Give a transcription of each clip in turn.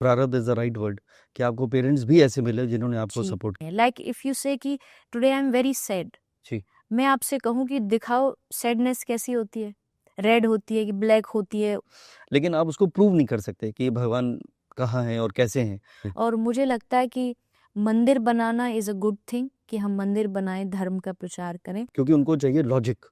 प्रारब्ध is the right word कि आपको पेरेंट्स भी ऐसे मिले जिन्होंने आपको जी सपोर्ट किया। लाइक इफ यू से कि today I am very sad, जी मैं आपसे कहूँ कि दिखाओ सैडनेस कैसी होती है, रेड होती है कि ब्लैक होती है। लेकिन आप उसको प्रूव नहीं कर सकते कि भगवान कहाँ है और कैसे हैं। और मुझे लगता है कि मंदिर बनाना इज अ गुड थिंग, कि हम मंदिर बनाएं, धर्म का प्रचार करें। क्योंकि उनको चाहिए लॉजिक।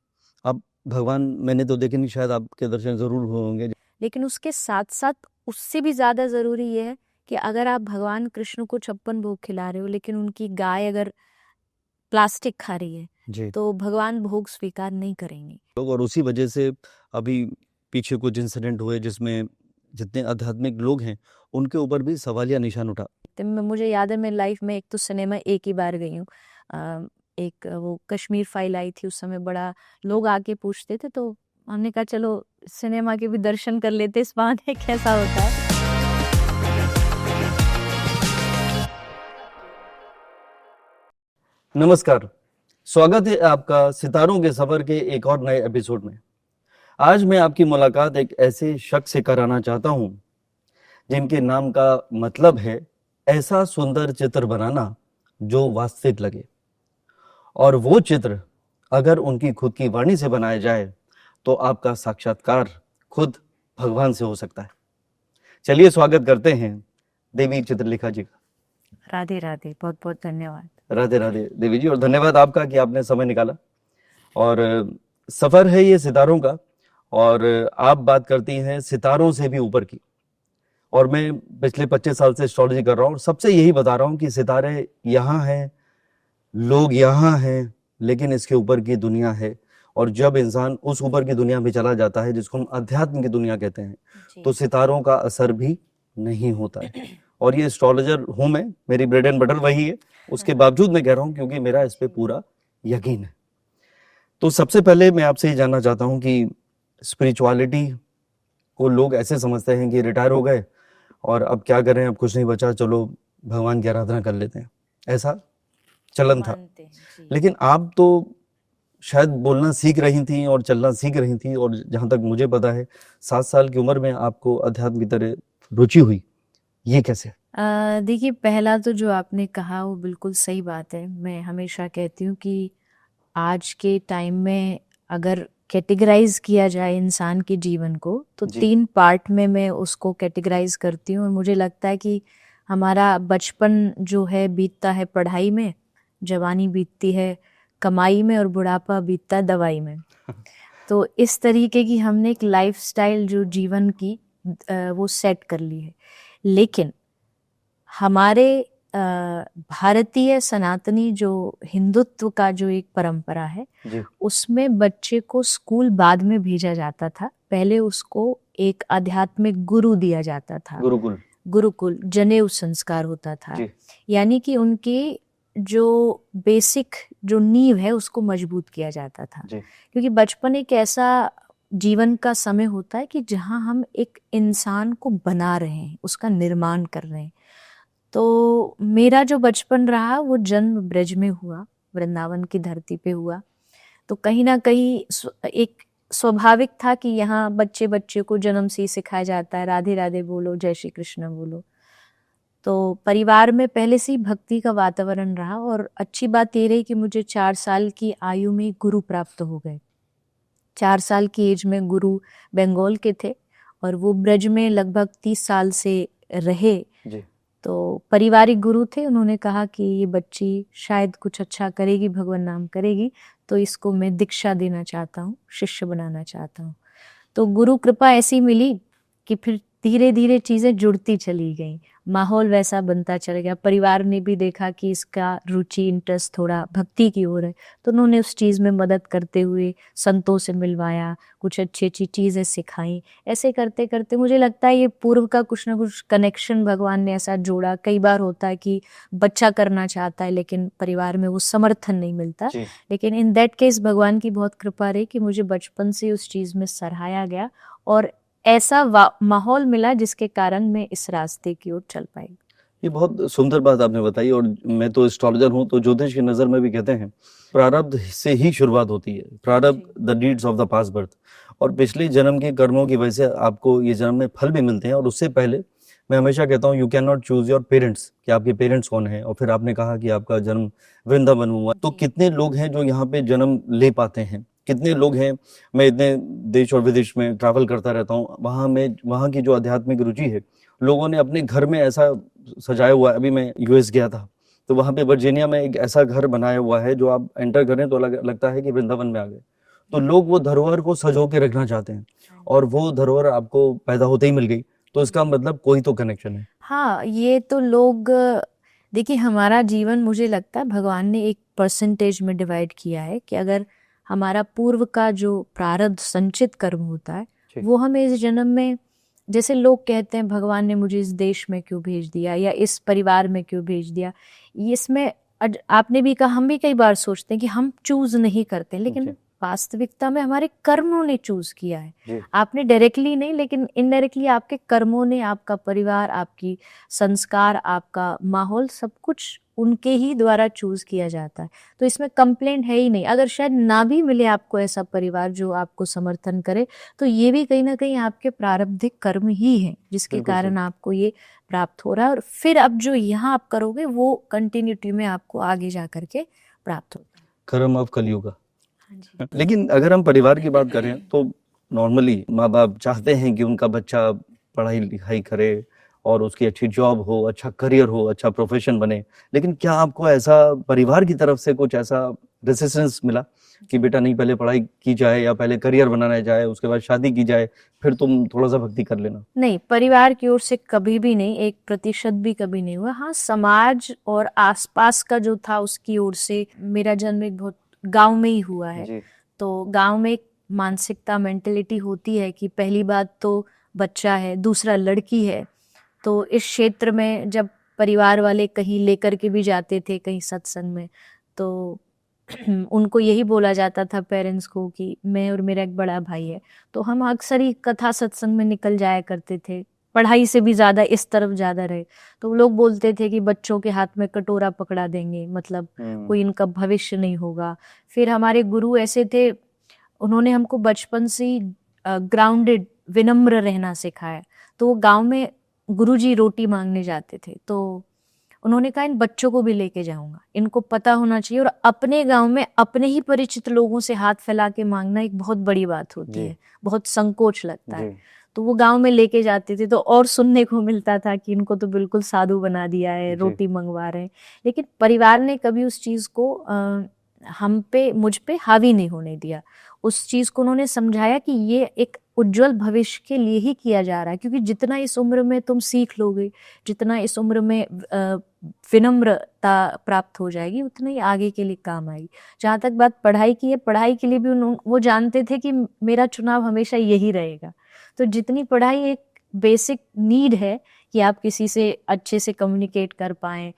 अब भगवान मैंने तो देखे नहीं, शायद आपके दर्शन जरूर हुए होंगे। लेकिन उसके साथ साथ उससे भी ज्यादा जरूरी ये है कि अगर आप भगवान कृष्ण को 56 भोग खिला रहे हो लेकिन उनकी गाय अगर प्लास्टिक खा रही है जी तो भगवान भोग स्वीकार नहीं करेंगे। लोग, और उसी वजह से अभी पीछे कुछ इंसिडेंट हुए जिसमें जितने आध्यात्मिक लोग हैं उनके ऊपर भी सवालिया निशान उठा। तो मुझे याद है, मैं लाइफ में एक तो सिनेमा एक ही बार गई हूँ। एक वो कश्मीर फाइल आई थी, उस समय बड़ा लोग आके पूछते थे, तो हमने कहा चलो सिनेमा के भी दर्शन कर लेते इस बहाने कैसा होता है। नमस्कार, स्वागत है आपका सितारों के सफर के एक और नए एपिसोड में। आज मैं आपकी मुलाकात एक ऐसे शख्स से कराना चाहता हूं जिनके नाम का मतलब है ऐसा सुंदर चित्र बनाना जो वास्तविक लगे। और वो चित्र अगर उनकी खुद की वाणी से बनाया जाए तो आपका साक्षात्कार खुद भगवान से हो सकता है। चलिए स्वागत करते हैं देवी चित्रलेखा जी का। राधे राधे, बहुत बहुत धन्यवाद। राधे राधे देवी जी, और धन्यवाद आपका कि आपने समय निकाला। और सफर है ये सितारों का, और आप बात करती हैं सितारों से भी ऊपर की। और मैं पिछले 25 साल से एस्ट्रोलॉजी कर रहा हूँ और सबसे यही बता रहा हूँ कि सितारे यहाँ हैं, लोग यहाँ हैं, लेकिन इसके ऊपर की दुनिया है। और जब इंसान उस ऊपर की दुनिया में चला जाता है जिसको हम अध्यात्म की दुनिया कहते हैं तो सितारों का असर भी नहीं होता है। और ये एस्ट्रोलॉजर हूं मैं, मेरी ब्रेड एंड बटर वही है, उसके बावजूद मैं कह रहा हूँ क्योंकि मेरा इस पे पूरा यकीन है। तो सबसे पहले मैं आपसे ये जानना चाहता हूँ कि स्पिरिचुअलिटी को लोग ऐसे समझते हैं कि रिटायर हो गए और अब क्या करें, अब कुछ नहीं बचा, चलो भगवान की आराधना कर लेते हैं, ऐसा चलन था। लेकिन आप तो शायद बोलना सीख रही थी और चलना सीख रही थी, और जहां तक मुझे पता है 7 साल की उम्र में आपको अध्यात्म की तरह रुचि हुई, ये कैसे? देखिए, पहला तो जो आपने कहा वो बिल्कुल सही बात है। मैं हमेशा कहती हूँ कि आज के टाइम में अगर कैटेगराइज किया जाए इंसान के जीवन को तो जी 3 पार्ट में मैं उसको कैटेगराइज करती हूँ। और मुझे लगता है कि हमारा बचपन जो है बीतता है पढ़ाई में, जवानी बीतती है कमाई में, और बुढ़ापा बीतता है दवाई में। तो इस तरीके की हमने एक लाइफस्टाइल जो जीवन की वो सेट कर ली है। लेकिन हमारे भारतीय सनातनी जो हिंदुत्व का जो एक परंपरा है जी उसमें बच्चे को स्कूल बाद में भेजा जाता था। पहले उसको एक आध्यात्मिक गुरु दिया जाता था, गुरुकुल। गुरुकुल, जनेऊ संस्कार होता था। जी यानी कि उनकी जो बेसिक जो नींव है उसको मजबूत किया जाता था। जी क्योंकि बचपन एक ऐसा जीवन का समय होता है कि जहाँ हम एक इंसान को बना रहे हैं, उसका निर्माण कर रहे हैं। तो मेरा जो बचपन रहा वो जन्म ब्रज में हुआ, वृंदावन की धरती पे हुआ। तो कहीं ना कहीं एक स्वाभाविक था कि यहाँ बच्चे बच्चे को जन्म से ही सिखाया जाता है राधे राधे बोलो, जय श्री कृष्ण बोलो। तो परिवार में पहले से ही भक्ति का वातावरण रहा। और अच्छी बात ये रही कि मुझे 4 साल की आयु में गुरु प्राप्त हो गए। 4 साल की एज में गुरु बंगाल के थे और वो ब्रज में लगभग 30 साल से रहे। जी तो पारिवारिक गुरु थे, उन्होंने कहा कि ये बच्ची शायद कुछ अच्छा करेगी, भगवान नाम करेगी, तो इसको मैं दीक्षा देना चाहता हूँ, शिष्य बनाना चाहता हूँ। तो गुरु कृपा ऐसी मिली कि फिर धीरे धीरे चीजें जुड़ती चली गई, माहौल वैसा बनता चल गया। परिवार ने भी देखा कि इसका रुचि, इंटरेस्ट थोड़ा भक्ति की ओर है, तो उन्होंने उस चीज में मदद करते हुए संतों से मिलवाया, कुछ अच्छी अच्छी चीजें सिखाई। ऐसे करते करते मुझे लगता है ये पूर्व का कुछ ना कुछ कनेक्शन भगवान ने ऐसा जोड़ा। कई बार होता है कि बच्चा करना चाहता है लेकिन परिवार में वो समर्थन नहीं मिलता, जी लेकिन इन दैट केस भगवान की बहुत कृपा रही कि मुझे बचपन से उस चीज में सराहाया गया और ऐसा माहौल मिला जिसके कारण मैं इस रास्ते की ओर चल पाई। ये बहुत सुंदर बात आपने बताई। और मैं तो एस्ट्रोलॉजर हूँ, तो ज्योतिष की नजर में भी कहते हैं प्रारब्ध से ही शुरुआत होती है, प्रारब्ध the deeds of the past birth. और पिछले जन्म के कर्मों की वजह से आपको ये जन्म में फल भी मिलते हैं, और उससे पहले मैं हमेशा कहता हूँ you can not choose your parents, कि आपके पेरेंट्स कौन है। और फिर आपने कहा कि आपका जन्म वृंदावन में हुआ, तो जी। कितने लोग हैं जो यहाँ पे जन्म ले पाते हैं, कितने लोग हैं। मैं इतने देश और विदेश में ट्रैवल करता रहता हूँ, वहाँ की जो आध्यात्मिक रुचि है, लोगों ने अपने घर में ऐसा सजाया हुआ है। अभी मैं यूएस गया था, तो वहाँ पे वर्जीनिया में एक ऐसा घर बनाया हुआ है जो आप एंटर करें तो लगता है कि वृंदावन में आ गए। तो लोग वो धरोहर को सजो के रखना चाहते हैं, और वो धरोहर आपको पैदा होते ही मिल गई, तो इसका मतलब कोई तो कनेक्शन है। हाँ, ये तो लोग, देखिए हमारा जीवन मुझे लगता है भगवान ने एक परसेंटेज में डिवाइड किया है कि अगर हमारा पूर्व का जो प्रारब्ध संचित कर्म होता है जी। वो हमें इस जन्म में, जैसे लोग कहते हैं भगवान ने मुझे इस देश में क्यों भेज दिया या इस परिवार में क्यों भेज दिया, इसमें आपने भी कहा, हम भी कई बार सोचते हैं कि हम चूज नहीं करते, लेकिन जी। वास्तविकता में हमारे कर्मों ने चूज किया है। जी। आपने डायरेक्टली नहीं, लेकिन इनडायरेक्टली आपके कर्मों ने, आपका परिवार, आपकी संस्कार, आपका माहौल, सब कुछ उनके ही द्वारा चूज किया जाता है। तो इसमें कंप्लेंट है ही नहीं। अगर शायद ना भी मिले आपको ऐसा परिवार जो आपको समर्थन करे, तो ये भी कहीं ना कहीं आपके प्रारब्धिक कर्म ही है जिसके बिल्कुल कारण सही। आपको ये प्राप्त हो रहा है। और फिर अब जो यहाँ आप करोगे वो कंटिन्यूटी में आपको आगे जा करके प्राप्त होगा। कर्म ऑफ कलयुग। हाँ जी। लेकिन अगर हम परिवार की बात करें तो नॉर्मली माँ बाप चाहते हैं कि उनका बच्चा पढ़ाई लिखाई करे और उसकी अच्छी जॉब हो, अच्छा करियर हो, अच्छा प्रोफेशन बने। लेकिन क्या आपको ऐसा परिवार की तरफ से कुछ ऐसा रेजिस्टेंस मिला कि बेटा नहीं, पहले पढ़ाई की जाए या पहले करियर बनाना जाए, उसके बाद शादी की जाए, फिर तुम थोड़ा सा भक्ति कर लेना? नहीं, परिवार की ओर से कभी भी नहीं, 1% भी कभी नहीं हुआ। हाँ, समाज और आसपास का जो था उसकी ओर से, मेरा जन्म एक बहुत गांव में ही हुआ है। जी। तो गांव में एक मानसिकता, मेंटेलिटी होती है कि पहली बात तो बच्चा है, दूसरा लड़की है। तो इस क्षेत्र में जब परिवार वाले कहीं लेकर के भी जाते थे कहीं सत्संग में, तो उनको यही बोला जाता था पेरेंट्स को कि मैं और मेरा एक बड़ा भाई है। तो हम अक्सर ही कथा सत्संग में निकल जाया करते थे, पढ़ाई से भी ज्यादा इस तरफ ज्यादा रहे। तो वो लोग बोलते थे कि बच्चों के हाथ में कटोरा पकड़ा देंगे, मतलब कोई इनका भविष्य नहीं होगा। फिर हमारे गुरु ऐसे थे, उन्होंने हमको बचपन से ही ग्राउंडेड, विनम्र रहना सिखाया। तो वो गांव में गुरुजी रोटी मांगने जाते थे, तो उन्होंने कहा इन बच्चों को भी लेके जाऊंगा, इनको पता होना चाहिए। और अपने गांव में अपने ही परिचित लोगों से हाथ फैला के मांगना एक बहुत बड़ी बात होती जी। है, बहुत संकोच लगता है। जी। तो वो गांव में लेके जाते थे, तो और सुनने को मिलता था कि इनको तो बिल्कुल साधु बना दिया है, जी। रोटी मंगवा रहे हैं। लेकिन परिवार ने कभी उस चीज को हम पे, मुझ पे हावी नहीं होने दिया। उस चीज को उन्होंने समझाया कि ये एक उज्जवल भविष्य के लिए ही किया जा रहा है, क्योंकि जितना इस उम्र में तुम सीख लोगे, जितना इस उम्र में विनम्रता प्राप्त हो जाएगी, उतना ही आगे के लिए काम आएगी। जहाँ तक बात पढ़ाई की है, पढ़ाई के लिए भी वो जानते थे कि मेरा चुनाव हमेशा यही रहेगा। तो जितनी पढ़ाई एक बेसिक नीड है कि आप किसी से अच्छे से कम्युनिकेट कर पाएं,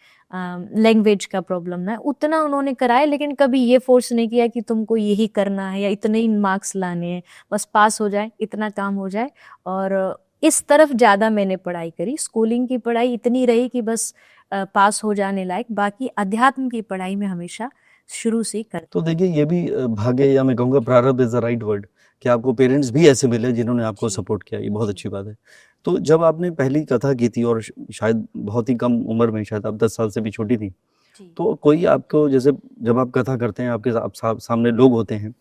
लैंग्वेज का प्रॉब्लम ना है, उतना उन्होंने कराया। लेकिन कभी ये फोर्स नहीं किया कि तुमको यही करना है या इतने ही मार्क्स लाने हैं, बस पास हो जाए, इतना काम हो जाए। और इस तरफ ज्यादा मैंने पढ़ाई करी। स्कूलिंग की पढ़ाई इतनी रही कि बस पास हो जाने लायक, बाकी अध्यात्म की पढ़ाई में हमेशा शुरू से ही कर। तो देखिए ये भी भाग्य, या मैं कहूँगा प्रारब्ध इज द राइट वर्ड, कि आपको पेरेंट्स भी ऐसे मिले जिन्होंने आपको जी। सपोर्ट किया। ये बहुत अच्छी बात है। तो जब आपने पहली कथा की थी, और शायद बहुत ही कम उम्र में, शायद आप 10 साल से भी छोटी थी, जी। तो कोई आपको, जैसे जब आप कथा करते हैं, आपके सामने लोग होते हैं,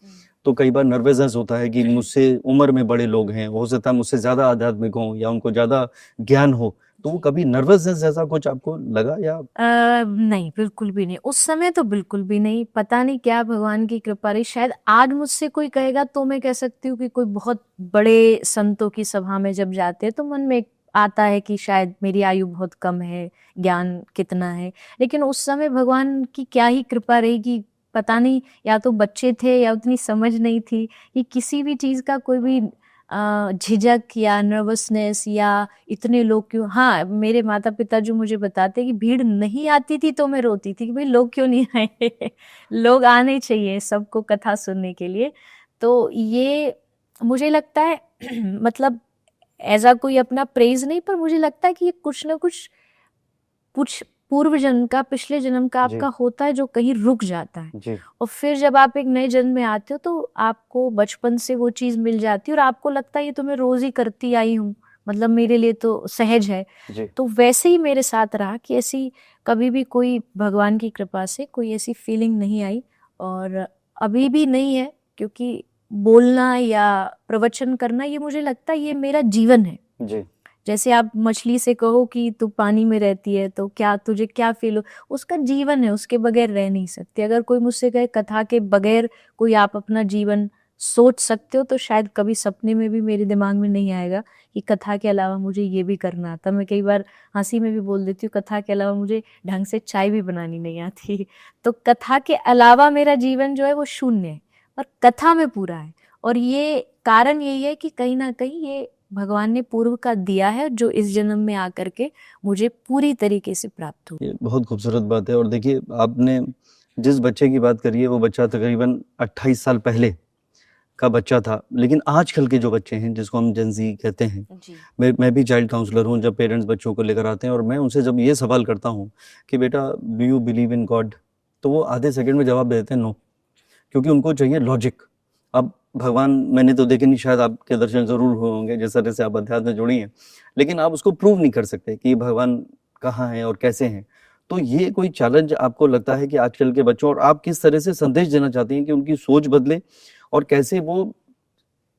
तो कई बार नर्वसनेस होता है कि मुझसे उम्र में बड़े लोग हैं, हो सकता है मुझसे ज्यादा आध्यात्मिक हों या उनको ज्यादा ज्ञान हो, तो वो कभी नर्वसनेस जैसा कुछ आपको लगा या? नहीं, बिल्कुल भी नहीं। उस समय तो बिल्कुल भी नहीं। पता नहीं क्या भगवान की कृपा रही। शायद आज मुझसे कोई कहेगा तो मैं कह सकती हूँ कि कोई बहुत बड़े संतों की सभा में जब जाते हैं तो मन में आता है कि शायद मेरी आयु बहुत कम है, ज्ञान कितना है। लेकिन उस समय भगवान की क्या ही कृपा रही कि पता नहीं, या तो बच्चे थे या उतनी समझ नहीं थी कि किसी भी चीज का कोई भी झिझक या नर्वसनेस या इतने लोग क्यों। हाँ, मेरे माता पिता जो मुझे बताते कि भीड़ नहीं आती थी तो मैं रोती थी कि भाई लोग क्यों नहीं आए लोग आने चाहिए सबको कथा सुनने के लिए। तो ये मुझे लगता है मतलब ऐसा कोई अपना प्रेज नहीं, पर मुझे लगता है कि ये कुछ ना कुछ पूर्व जन्म का, पिछले जन्म का जी। आपका होता है जो कहीं रुक जाता है। जी। और फिर जब आप एक नए जन्म में आते हो तो आपको बचपन से वो चीज मिल जाती है और आपको लगता है ये तो मैं रोज ही करती आई हूँ, मतलब मेरे लिए तो सहज है। जी तो वैसे ही मेरे साथ रहा कि ऐसी कभी भी कोई भगवान की कृपा से कोई ऐसी फीलिंग नहीं आई, और अभी भी नहीं है, क्योंकि बोलना या प्रवचन करना ये मुझे लगता है ये मेरा जीवन है। जी जैसे आप मछली से कहो कि तू पानी में रहती है तो क्या तुझे क्या फील हो, उसका जीवन है, उसके बगैर रह नहीं सकती। अगर कोई मुझसे कहे कथा के बगैर कोई आप अपना जीवन सोच सकते हो, तो शायद कभी सपने में भी मेरे दिमाग में नहीं आएगा कि कथा के अलावा मुझे ये भी करना आता। मैं कई बार हंसी में भी बोल देती हूँ कथा के अलावा मुझे ढंग से चाय भी बनानी नहीं आती। तो कथा के अलावा मेरा जीवन जो है वो शून्य है, और कथा में पूरा है। और ये कारण यही है कि कहीं ना कहीं ये भगवान ने पूर्व का दिया है, जो इस जन्म में आकर के मुझे पूरी तरीके से प्राप्त हुआ। ये बहुत खूबसूरत बात है। और देखिए, आपने जिस बच्चे की बात करी है वो बच्चा तकरीबन 28 साल पहले का बच्चा था, लेकिन आजकल के जो बच्चे हैं जिसको हम जेनजी कहते हैं, जी मैं भी चाइल्ड काउंसलर हूँ। जब पेरेंट्स बच्चों को लेकर आते हैं और मैं उनसे जब ये सवाल करता हूँ कि बेटा do you believe in God, तो वो आधे सेकंड में जवाब देते हैं नो, क्योंकि उनको चाहिए लॉजिक। अब भगवान मैंने तो देखे नहीं, शायद आपके दर्शन जरूर हुए होंगे जिस तरह से आप अध्यात्म में जुड़ी हैं, लेकिन आप उसको प्रूव नहीं कर सकते कि भगवान कहाँ है और कैसे हैं। तो ये कोई चैलेंज आपको लगता है कि आजकल के बच्चों, और आप किस तरह से संदेश देना चाहती हैं कि उनकी सोच बदले, और कैसे वो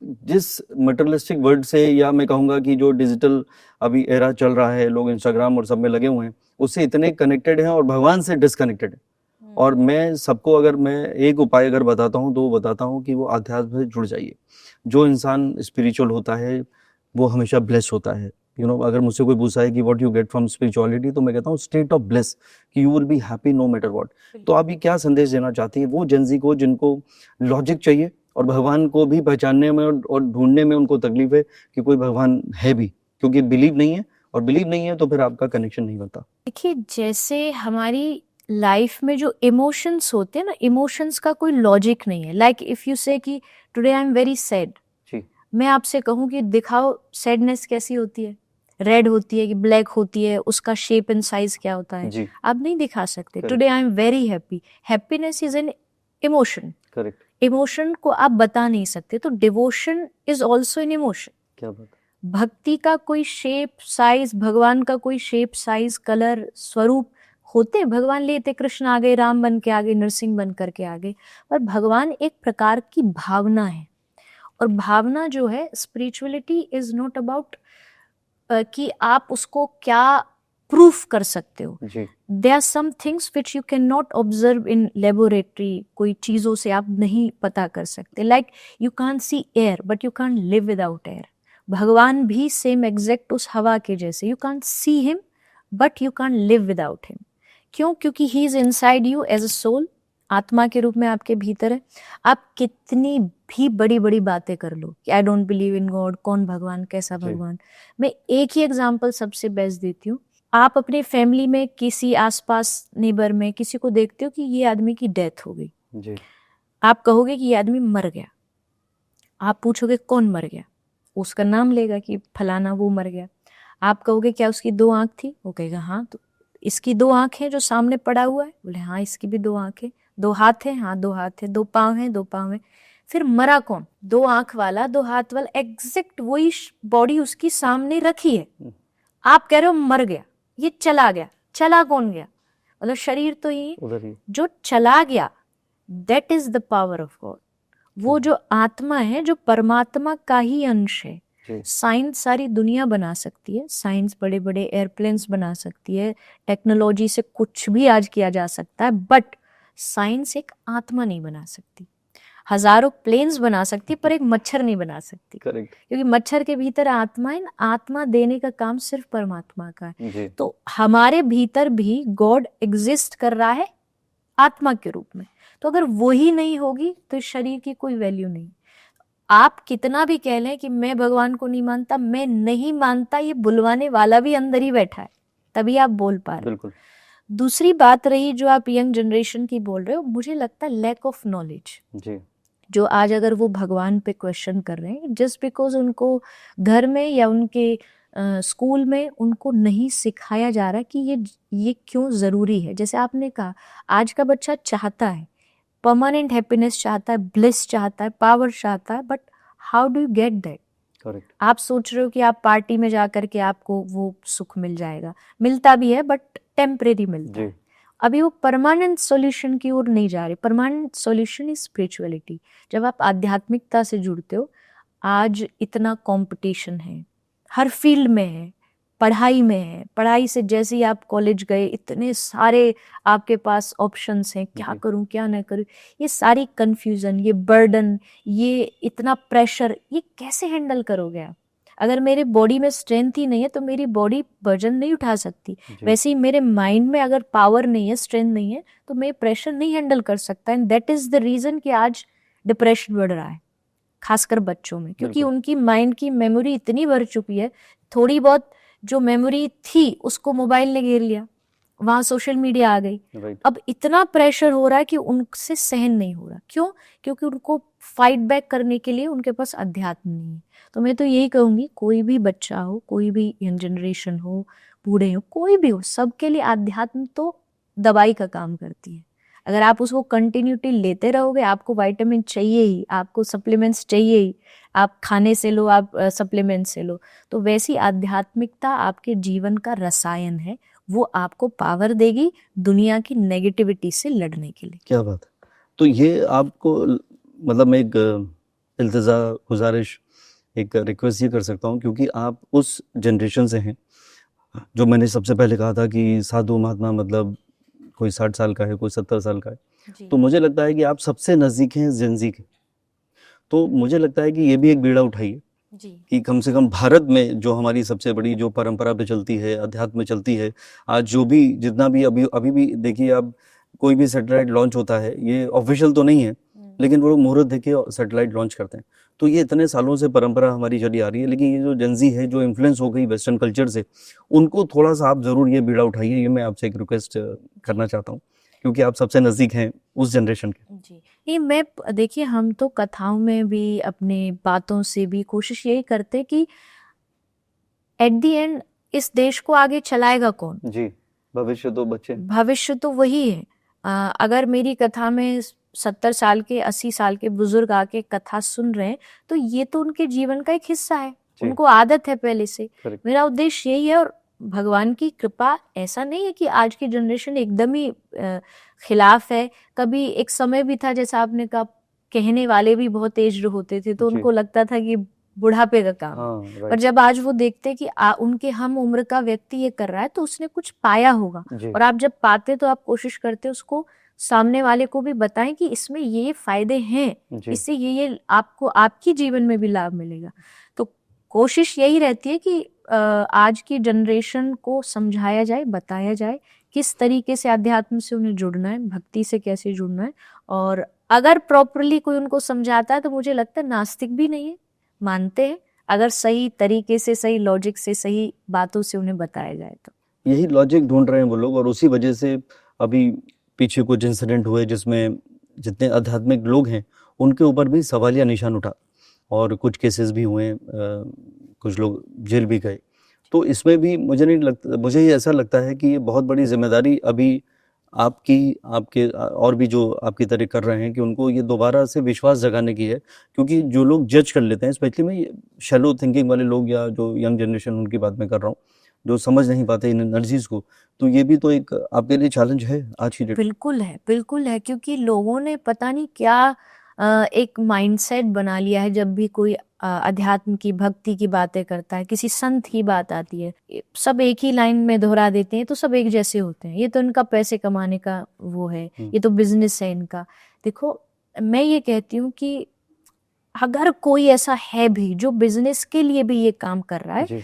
जिस मटेरियलिस्टिक वर्ल्ड से, या मैं कहूँगा कि जो डिजिटल अभी एरा चल रहा है, लोग इंस्टाग्राम और सब में लगे हुए हैं, उससे इतने कनेक्टेड हैं और भगवान से डिसकनेक्टेड है। और मैं सबको अगर मैं एक उपाय अगर बताता हूँ तो वो बताता हूँ कि वो अध्यात्म से जुड़ जाइए। जो इंसान स्पिरिचुअल होता है वो हमेशा ब्लेस होता है। अगर मुझसे कोई पूछा है कि what you get from spirituality, तो मैं कहता हूँ स्टेट ऑफ ब्लेस, कि you will be happy no matter what. तो आप ये क्या संदेश देना चाहती हैं वो जेनजी को जिनको लॉजिक चाहिए और भगवान को भी पहचानने में और ढूंढने में उनको तकलीफ है कि कोई भगवान है भी, क्योंकि बिलीव नहीं है, और बिलीव नहीं है तो फिर आपका कनेक्शन नहीं बनता। देखिए, जैसे हमारी लाइफ में जो इमोशंस होते हैं ना, इमोशंस का कोई लॉजिक नहीं है। लाइक इफ यू से कि today I am very sad, जी मैं आपसे कहूँ कि दिखाओ सैडनेस कैसी होती है, रेड होती है कि ब्लैक होती है, उसका शेप एंड साइज क्या होता है, जी आप नहीं दिखा सकते। Correct. Today I am very happy, happiness is an emotion, correct. Emotion को आप बता नहीं सकते। तो devotion is also an emotion. क्या बात। भक्ति का कोई शेप साइज, भगवान का कोई शेप साइज कलर स्वरूप होते, भगवान लेते कृष्ण आ गए, राम बन के आ गए, नरसिंह बन करके आ गए, पर भगवान एक प्रकार की भावना है। और भावना जो है, स्पिरिचुअलिटी इज नॉट अबाउट कि आप उसको क्या प्रूफ कर सकते हो। जी there are some things which you can not observe in laboratory, कोई चीजों से आप नहीं पता कर सकते। Like you can't see air but you can't live without air. भगवान भी सेम एग्जैक्ट उस हवा के जैसे, you can't see him but you can't live without him. क्यों? क्योंकि he is inside you as a soul, आत्मा के रूप में आपके भीतर है। आप कितनी भी बड़ी बड़ी बातें कर लो कि I don't believe in God, कौन भगवान, कैसा जी। भगवान। मैं एक ही एग्जांपल सबसे बेस्ट देती हूँ। आप अपने फैमिली में किसी आसपास नेबर में किसी को देखते हो कि ये आदमी की डेथ हो गई, जी आप कहोगे कि ये आदमी मर गया। आप पूछोगे कौन मर गया, उसका नाम लेगा कि फलाना वो मर गया। आप कहोगे क्या उसकी 2 आंख थी, वो कहेगा हाँ। तो इसकी 2 आंखें जो सामने पड़ा हुआ है, बोले हाँ इसकी भी 2 आंखें। 2 हाथ है, हाँ 2 हाथ है। 2 पाँव हैं, 2 पाँव हैं। फिर मरा कौन? 2 आंख वाला, 2 हाथ वाला, एग्जैक्ट वही बॉडी उसकी सामने रखी है। आप कह रहे हो मर गया, ये चला गया। चला कौन गया? मतलब शरीर तो ही उधर ही। जो चला गया, that is the power of God. वो जो आत्मा है, जो परमात्मा का ही अंश है। जी साइंस सारी दुनिया बना सकती है, साइंस बड़े बड़े एयरप्लेन्स बना सकती है, टेक्नोलॉजी से कुछ भी आज किया जा सकता है, बट साइंस एक आत्मा नहीं बना सकती। हजारों प्लेन्स बना सकती है पर एक मच्छर नहीं बना सकती, करेक्ट। क्योंकि मच्छर के भीतर आत्मा है। आत्मा देने का काम सिर्फ परमात्मा का है। जी तो हमारे भीतर भी गॉड एग्जिस्ट कर रहा है आत्मा के रूप में। तो अगर वही नहीं होगी तो इस शरीर की कोई वैल्यू नहीं। आप कितना भी कह लें कि मैं भगवान को नहीं मानता, मैं नहीं मानता, ये बुलवाने वाला भी अंदर ही बैठा है, तभी आप बोल पा रहे हो। बिल्कुल। दूसरी बात रही जो आप यंग जनरेशन की बोल रहे हो, मुझे लगता है लैक ऑफ नॉलेज। जी जो आज अगर वो भगवान पे क्वेश्चन कर रहे हैं, जस्ट बिकॉज उनको घर में या उनके स्कूल में उनको नहीं सिखाया जा रहा कि ये क्यों ज़रूरी है। जैसे आपने कहा, आज का बच्चा चाहता है परमानेंट हैप्पीनेस, चाहता है ब्लिस, चाहता है पावर, चाहता है, but how do you get that? Correct. आप सोच रहे हो कि आप पार्टी में जा करके आपको वो सुख मिल जाएगा, मिलता भी है बट टेम्परेरी मिलता जी। है। अभी वो परमानेंट सॉल्यूशन की ओर नहीं जा रहे। Permanent solution is spirituality. जब आप आध्यात्मिकता से जुड़ते हो, आज इतना कंपटीशन है, हर फील्ड में है, पढ़ाई में है, पढ़ाई से जैसे ही आप कॉलेज गए इतने सारे आपके पास ऑप्शंस हैं, क्या जी। करूं क्या ना करूं, ये सारी कंफ्यूजन, ये बर्डन, ये इतना प्रेशर, ये कैसे हैंडल करोगे आप? अगर मेरे बॉडी में स्ट्रेंथ ही नहीं है तो मेरी बॉडी वजन नहीं उठा सकती। जी। वैसे ही मेरे माइंड में अगर पावर नहीं है, स्ट्रेंथ नहीं है, तो मैं प्रेशर नहीं हैंडल कर सकता। And that is the reason कि आज डिप्रेशन बढ़ रहा है, खासकर बच्चों में, क्योंकि बिल्कुल। उनकी माइंड की मेमोरी इतनी बढ़ चुकी है। थोड़ी बहुत जो मेमोरी थी उसको मोबाइल ने घेर लिया, वहां सोशल मीडिया आ गई। राइट। अब इतना प्रेशर हो रहा है कि उनसे सहन नहीं हो रहा। क्यों? क्योंकि उनको फाइट बैक करने के लिए उनके पास अध्यात्म नहीं है। तो मैं तो यही कहूंगी, कोई भी बच्चा हो, कोई भी यंग जनरेशन हो, बूढ़े हो, कोई भी हो, सबके लिए अध्यात्म तो दवाई का काम करती है। अगर आप उसको कंटिन्यूटी लेते रहोगे, आपको विटामिन चाहिए ही, आपको सप्लीमेंट्स चाहिए ही, आप खाने से लो, आप सप्लीमेंट से लो, तो वैसी आध्यात्मिकता आपके जीवन का रसायन है। वो आपको पावर देगी दुनिया की नेगेटिविटी से लड़ने के लिए। क्या बात है। तो ये आपको मतलब मैं एक इल्तिजा, गुजारिश, एक रिक्वेस्ट ये कर सकता हूँ, क्योंकि आप उस जनरेशन से हैं जो मैंने सबसे पहले कहा था कि साधु महात्मा मतलब कोई 60 साल का है, कोई 70 साल का है। जी। तो मुझे लगता है कि आप सबसे नज़दीक हैं जेनज़ी के। तो मुझे लगता है कि ये भी एक बीड़ा उठाइए जी। कि कम से कम भारत में जो हमारी सबसे बड़ी जो परंपरा पे चलती है, अध्यात्म में चलती है, आज जो भी जितना भी अभी भी देखिए आप, कोई भी सैटेलाइट लॉन्च होता है, ये ऑफिशियल तो नहीं है, लेकिन वो लोग मुहूर्त देख के सैटेलाइट लॉन्च करते हैं। तो ये इतने सालों से परंपरा हमारी चली आ रही है, लेकिन ये जो जेनज़ी है जो इन्फ्लुएंस हो गई वेस्टर्न कल्चर से, उनको थोड़ा सा आप जरूर ये बीड़ा उठाइए। ये मैं आपसे एक रिक्वेस्ट करना चाहता हूँ, क्योंकि आप सबसे नज़दीक हैं उस जनरेशन के। जी। नहीं, मैं देखिए, हम तो कथाओं में भी, अपने बातों से भी कोशिश यही करते कि एट द एंड इस देश को आगे चलाएगा कौन? जी। भविष्य तो बच्चे। भविष्य तो वही है। अगर मेरी कथा में 70 साल के, 80 साल के बुजुर्ग आके कथा सुन रहे हैं, तो ये तो उनके जीवन का एक हिस्सा है, जी। उनको आदत है पहले से। करेक्ट। मेरा उद्देश्य यही है, और भगवान की कृपा ऐसा नहीं है कि आज की जनरेशन एकदम ही खिलाफ है। कभी एक समय भी था, जैसा आपने कहा, कहने वाले भी बहुत एज्ड होते थे, तो जी। उनको लगता था कि बुढ़ापे का काम है। हाँ, पर राइट। जब आज वो देखते हैं कि उनके हम उम्र का व्यक्ति ये कर रहा है, तो उसने कुछ पाया होगा। जी। और आप जब पाते तो आप कोशिश करते उसको सामने वाले को भी बताएं कि इसमें ये फायदे हैं, जी। इससे ये आपको आपकी जीवन में भी लाभ मिलेगा। तो कोशिश यही रहती है कि आज की जनरेशन को समझाया जाए, बताया जाए किस तरीके से अध्यात्म से उन्हें जुड़ना है, भक्ति से कैसे जुड़ना है। और अगर प्रॉपरली कोई उनको समझाता है तो मुझे लगता है नास्तिक भी नहीं है, मानते हैं, अगर सही तरीके से, सही लॉजिक से, सही बातों से उन्हें बताया जाए तो। यही लॉजिक ढूंढ रहे हैं वो लोग, और उसी वजह से अभी पीछे कुछ इंसिडेंट हुए जिसमें जितने आध्यात्मिक लोग हैं उनके ऊपर भी सवालिया निशान उठा, और कुछ केसेस भी हुए, कुछ लोग जेल भी गए। तो इसमें भी मुझे नहीं लगता, मुझे ये ऐसा लगता है कि ये बहुत बड़ी जिम्मेदारी अभी आपकी, आपके और भी जो आपकी तरह कर रहे हैं, कि उनको ये दोबारा से विश्वास जगाने की है। क्योंकि जो लोग जज कर लेते हैं, स्पेशली मैं शैलो थिंकिंग वाले लोग, या जो यंग जनरेशन, उनकी बात मैं कर रहा हूँ, जो समझ नहीं पाते इन एनर्जीज को, तो ये भी तो एक आपके लिए चैलेंज है आज की डेट। बिल्कुल है, बिल्कुल है, क्योंकि लोगों ने पता नहीं क्या एक माइंडसेट बना लिया है। जब भी कोई अध्यात्म की, भक्ति की बातें करता है, किसी संत की बात आती है, सब एक ही लाइन में दोहरा देते हैं, तो सब एक जैसे होते हैं, ये तो इनका पैसे कमाने का वो है, ये तो बिजनेस है इनका। देखो, मैं ये कहती हूँ कि अगर कोई ऐसा है भी जो बिजनेस के लिए भी ये काम कर रहा है, जी।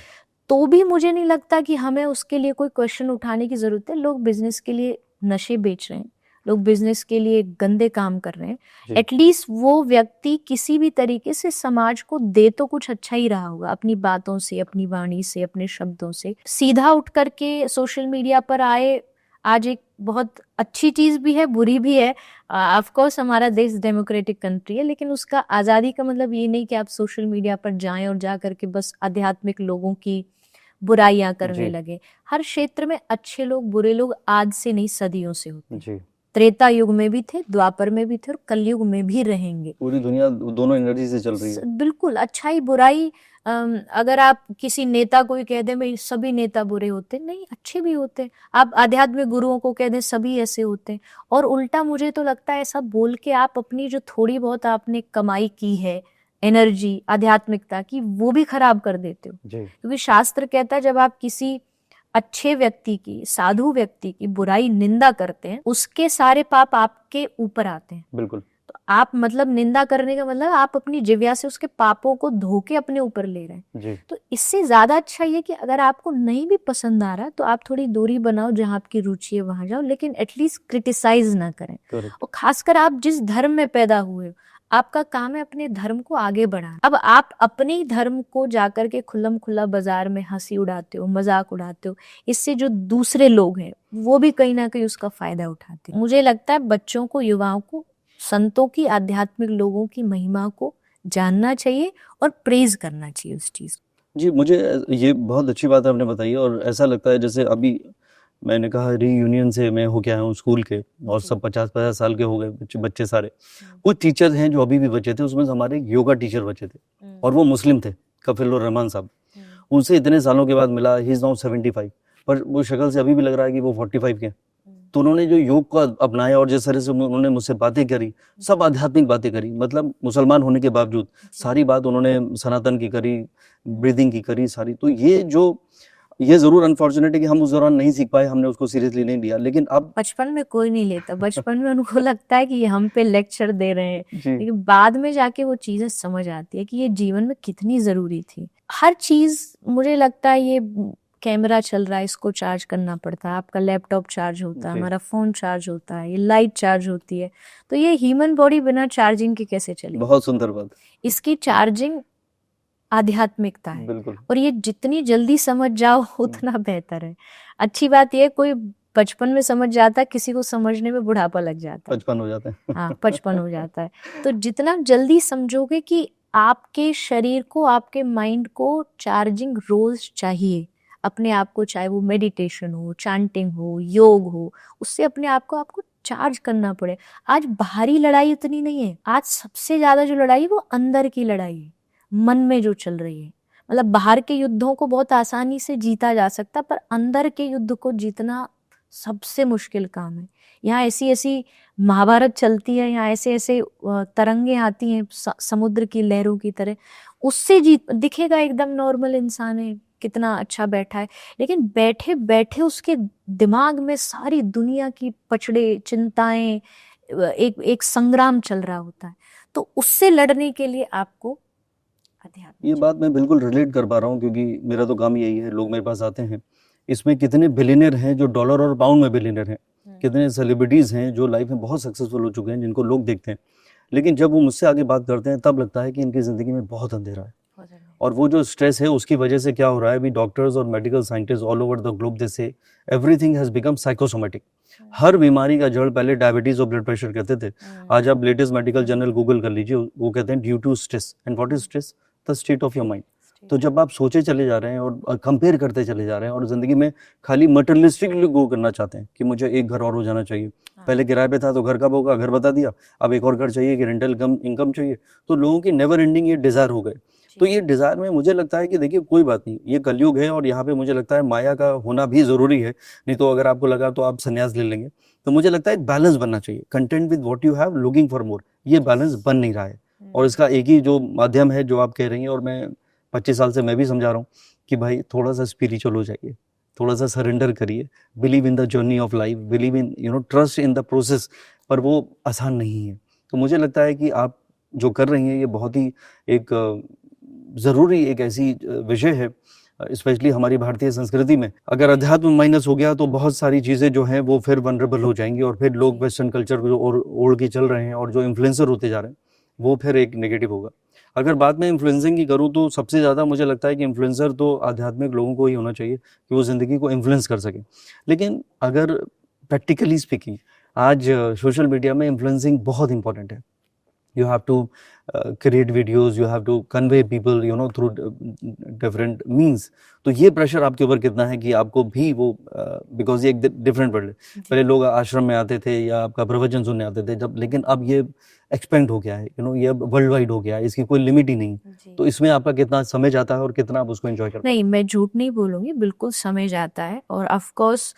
तो भी मुझे नहीं लगता कि हमें उसके लिए कोई क्वेश्चन उठाने की जरूरत है। लोग बिजनेस के लिए नशे बेच रहे हैं, लोग बिजनेस के लिए गंदे काम कर रहे हैं, जी। एटलीस्ट वो व्यक्ति किसी भी तरीके से समाज को दे तो कुछ अच्छा ही रहा होगा, अपनी बातों से, अपनी वाणी से, अपने शब्दों से। सीधा उठ करके सोशल मीडिया पर आए, आज एक बहुत अच्छी चीज भी है, बुरी भी है। ऑफ कोर्स हमारा देश डेमोक्रेटिक कंट्री है, लेकिन उसका आजादी का मतलब ये नहीं कि आप सोशल मीडिया पर जाएं और जा करके बस आध्यात्मिक लोगों की बुराइयां करने जी। लगे। हर क्षेत्र में अच्छे लोग, बुरे लोग आज से नहीं, सदियों से होते हैं। जी। त्रेता युग में भी थे, द्वापर में भी थे और कलयुग में भी रहेंगे। पूरी दुनिया दोनों एनर्जी से चल रही है। बिल्कुल, अच्छाई बुराई, अगर आप किसी नेता को ही कह दें भाई सभी नेता बुरे होते, नहीं, अच्छे भी होते। आप आध्यात्मिक गुरुओं को कह दें सभी ऐसे होते, और उल्टा मुझे तो लगता है ऐसा बोल के आप अपनी जो थोड़ी बहुत आपने कमाई की है एनर्जी आध्यात्मिकता की, वो भी खराब कर देते हो। जी। क्योंकि शास्त्र कहता है जब आप किसी अच्छे व्यक्ति की, साधु व्यक्ति की बुराई निंदा करते हैं, उसके सारे पाप आपके ऊपर आते हैं। बिल्कुल। तो आप मतलब निंदा करने का मतलब आप अपनी जिह्वा से उसके पापों को धो के अपने ऊपर ले रहे हैं। जी। तो इससे ज्यादा अच्छा ये कि अगर आपको नहीं भी पसंद आ रहा तो आप थोड़ी दूरी बनाओ, जहां आपकी रुचि है वहां जाओ, लेकिन एटलीस्ट क्रिटिसाइज ना करें। करेक्ट। और खासकर आप जिस धर्म में पैदा हुए हो, आपका काम है अपने धर्म को आगे बढ़ाना। अब आप अपने ही धर्म को जाकर के खुल्लम खुल्ला बाजार में हंसी उड़ाते हो, मजाक उड़ाते हो, इससे जो दूसरे लोग हैं वो भी कहीं ना कहीं उसका फायदा उठाते हैं। मुझे लगता है बच्चों को, युवाओं को संतों की, आध्यात्मिक लोगों की महिमा को जानना चाहिए और प्रेज करना चाहिए उस चीज। जी, मुझे ये बहुत अच्छी बात आपने बताई, और ऐसा लगता है जैसे अभी मैंने कहा रीयूनियन से मैं होके आया हूँ स्कूल के, और सब 50-50 साल के हो गए बच्चे सारे। कुछ टीचर्स हैं जो अभी भी बचे थे, उसमें से हमारे एक योगा टीचर बचे थे, और वो मुस्लिम थे, कफिल रहमान साहब। उनसे इतने सालों के बाद मिला, ही इज नाउ 75, पर वो शक्ल से अभी भी लग रहा है कि वो 45 के हैं। तो उन्होंने जो योग को अपनाया और जिस तरह से उन्होंने मुझसे बातें करी, सब आध्यात्मिक बातें करी, मतलब मुसलमान होने के बावजूद सारी बात उन्होंने सनातन की करी, ब्रीदिंग की करी सारी। तो ये जरूर अनफॉर्चुनेट है कि हम उस दौरान नहीं सीख पाए, हमने उसको सीरियसली नहीं लिया। लेकिन अब बचपन में कोई नहीं लेता, बचपन में उनको लगता है कि ये हम पे लेक्चर दे रहे हैं, जी। लेकिन बाद में जाके वो चीजें समझ आती है कि ये जीवन में कितनी जरूरी थी। हर चीज मुझे लगता है, ये कैमरा चल रहा है, इसको चार्ज करना पड़ता है, आपका लैपटॉप चार्ज होता है, जी। हमारा फोन चार्ज होता है, ये लाइट चार्ज होती है, तो ये ह्यूमन बॉडी बिना चार्जिंग के कैसे चलेगी? बहुत सुंदर बात। इसकी चार्जिंग आध्यात्मिकता है, बिल्कुल। और ये जितनी जल्दी समझ जाओ उतना बेहतर है। अच्छी बात ये, कोई बचपन में समझ जाता है, किसी को समझने में बुढ़ापा लग जाता है, 55 हो जाते हैं। हाँ 55 हो जाता है। तो जितना जल्दी समझोगे कि आपके शरीर को, आपके माइंड को चार्जिंग रोज चाहिए अपने आप को, चाहे वो मेडिटेशन हो, चैंटिंग हो, योग हो, उससे अपने आप को आपको चार्ज करना पड़े। आज बाहरी लड़ाई उतनी नहीं है, आज सबसे ज्यादा जो लड़ाई है वो अंदर की लड़ाई है, मन में जो चल रही है। मतलब बाहर के युद्धों को बहुत आसानी से जीता जा सकता, पर अंदर के युद्ध को जीतना सबसे मुश्किल काम है। यहाँ ऐसी ऐसी महाभारत चलती है, यहाँ ऐसे ऐसे तरंगे आती हैं समुद्र की लहरों की तरह, उससे जीत दिखेगा एकदम नॉर्मल इंसान है, कितना अच्छा बैठा है, लेकिन बैठे बैठे उसके दिमाग में सारी दुनिया की पचड़े, चिंताएं, एक संग्राम चल रहा होता है। तो उससे लड़ने के लिए आपको अध्यात्म ये बात मैं बिल्कुल रिलेट कर पा रहा हूँ, क्योंकि मेरा तो काम यही है, लोग मेरे पास आते हैं, इसमें कितने बिलियनर हैं जो डॉलर और पाउंड में बिलियनर हैं, कितने सेलिब्रिटीज हैं जो लाइफ में बहुत सक्सेसफुल हो चुके हैं, जिनको लोग देखते हैं, लेकिन जब वो मुझसे आगे बात करते हैं तब लगता है कि इनकी जिंदगी में बहुत अंधेरा है। और वो जो स्ट्रेस है उसकी वजह से क्या हो रहा है, अभी डॉक्टर्स और medical scientist all over the globe they say everything has become psychosomatic. हर बीमारी का जड़ पहले डायबिटीज और ब्लड प्रेशर कहते थे, आज आप लेटेस्ट मेडिकल जर्नल गूगल कर लीजिए, वो कहते हैं due to stress. And what is stress? The state of your mind. तो जब आप सोचे चले जा रहे हैं और कंपेयर करते चले जा रहे हैं और जिंदगी में खाली मटेरियलिस्टिकली गो करना चाहते हैं कि मुझे एक घर और हो जाना चाहिए, पहले किराए पे था तो घर कब होगा, घर बता दिया, अब एक और घर चाहिए कि रेंटल इनकम चाहिए, तो लोगों की नेवर एंडिंग ये डिजायर हो गए। तो ये डिजायर में मुझे लगता है कि देखिए कोई बात नहीं, ये कलयुग है और यहाँ पे मुझे लगता है माया का होना भी जरूरी है, नहीं तो अगर आपको लगा तो आप संन्यास ले लेंगे। तो मुझे लगता है एक बैलेंस बनना चाहिए, content with what you have, looking for more, ये बैलेंस बन नहीं रहा है। और इसका एक ही जो माध्यम है जो आप कह रही हैं, और मैं 25 साल से मैं भी समझा रहा हूँ कि भाई थोड़ा सा स्पिरिचुअल हो जाइए, थोड़ा सा सरेंडर करिए, believe in the journey of life, believe in trust in the process, पर वो आसान नहीं है। तो मुझे लगता है कि आप जो कर रही हैं ये बहुत ही एक ज़रूरी एक ऐसी विषय है, स्पेशली हमारी भारतीय संस्कृति में। अगर अध्यात्म माइनस हो गया तो बहुत सारी चीज़ें जो हैं वो फिर वनरेबल हो जाएंगी, और फिर लोग वेस्टर्न कल्चर को ओढ़ के चल रहे हैं और जो इन्फ्लुएंसर होते जा रहे हैं वो फिर एक नेगेटिव होगा। अगर बात में इन्फ्लुएंसिंग की करूँ तो सबसे ज़्यादा मुझे लगता है कि इन्फ्लुएंसर तो आध्यात्मिक लोगों को ही होना चाहिए कि वो ज़िंदगी को इन्फ्लुएंस कर सके। लेकिन अगर प्रैक्टिकली स्पीकिंग आज सोशल मीडिया में इन्फ्लुएंसिंग बहुत इंपॉर्टेंट है, you have to create videos, you have to convey people, you know, through different means. तो ये प्रेशर आपके ऊपर कितना है कि आपको भी वो बिकॉज ये एक डिफरेंट वर्ल्ड है। पहले लोग आश्रम में आते थे या आपका प्रवचन सुनने आते थे जब, लेकिन अब ये एक्सपेंड हो गया है, यू नो, ये अब वर्ल्ड वाइड हो गया है, इसकी कोई लिमिट ही नहीं। तो इसमें आपका कितना समय जाता है और कितना आप उसको एंजॉय करते हैं? नहीं, मैं झूठ नहीं बोलूंगी, बिल्कुल समय जाता है। और ऑफ कोर्स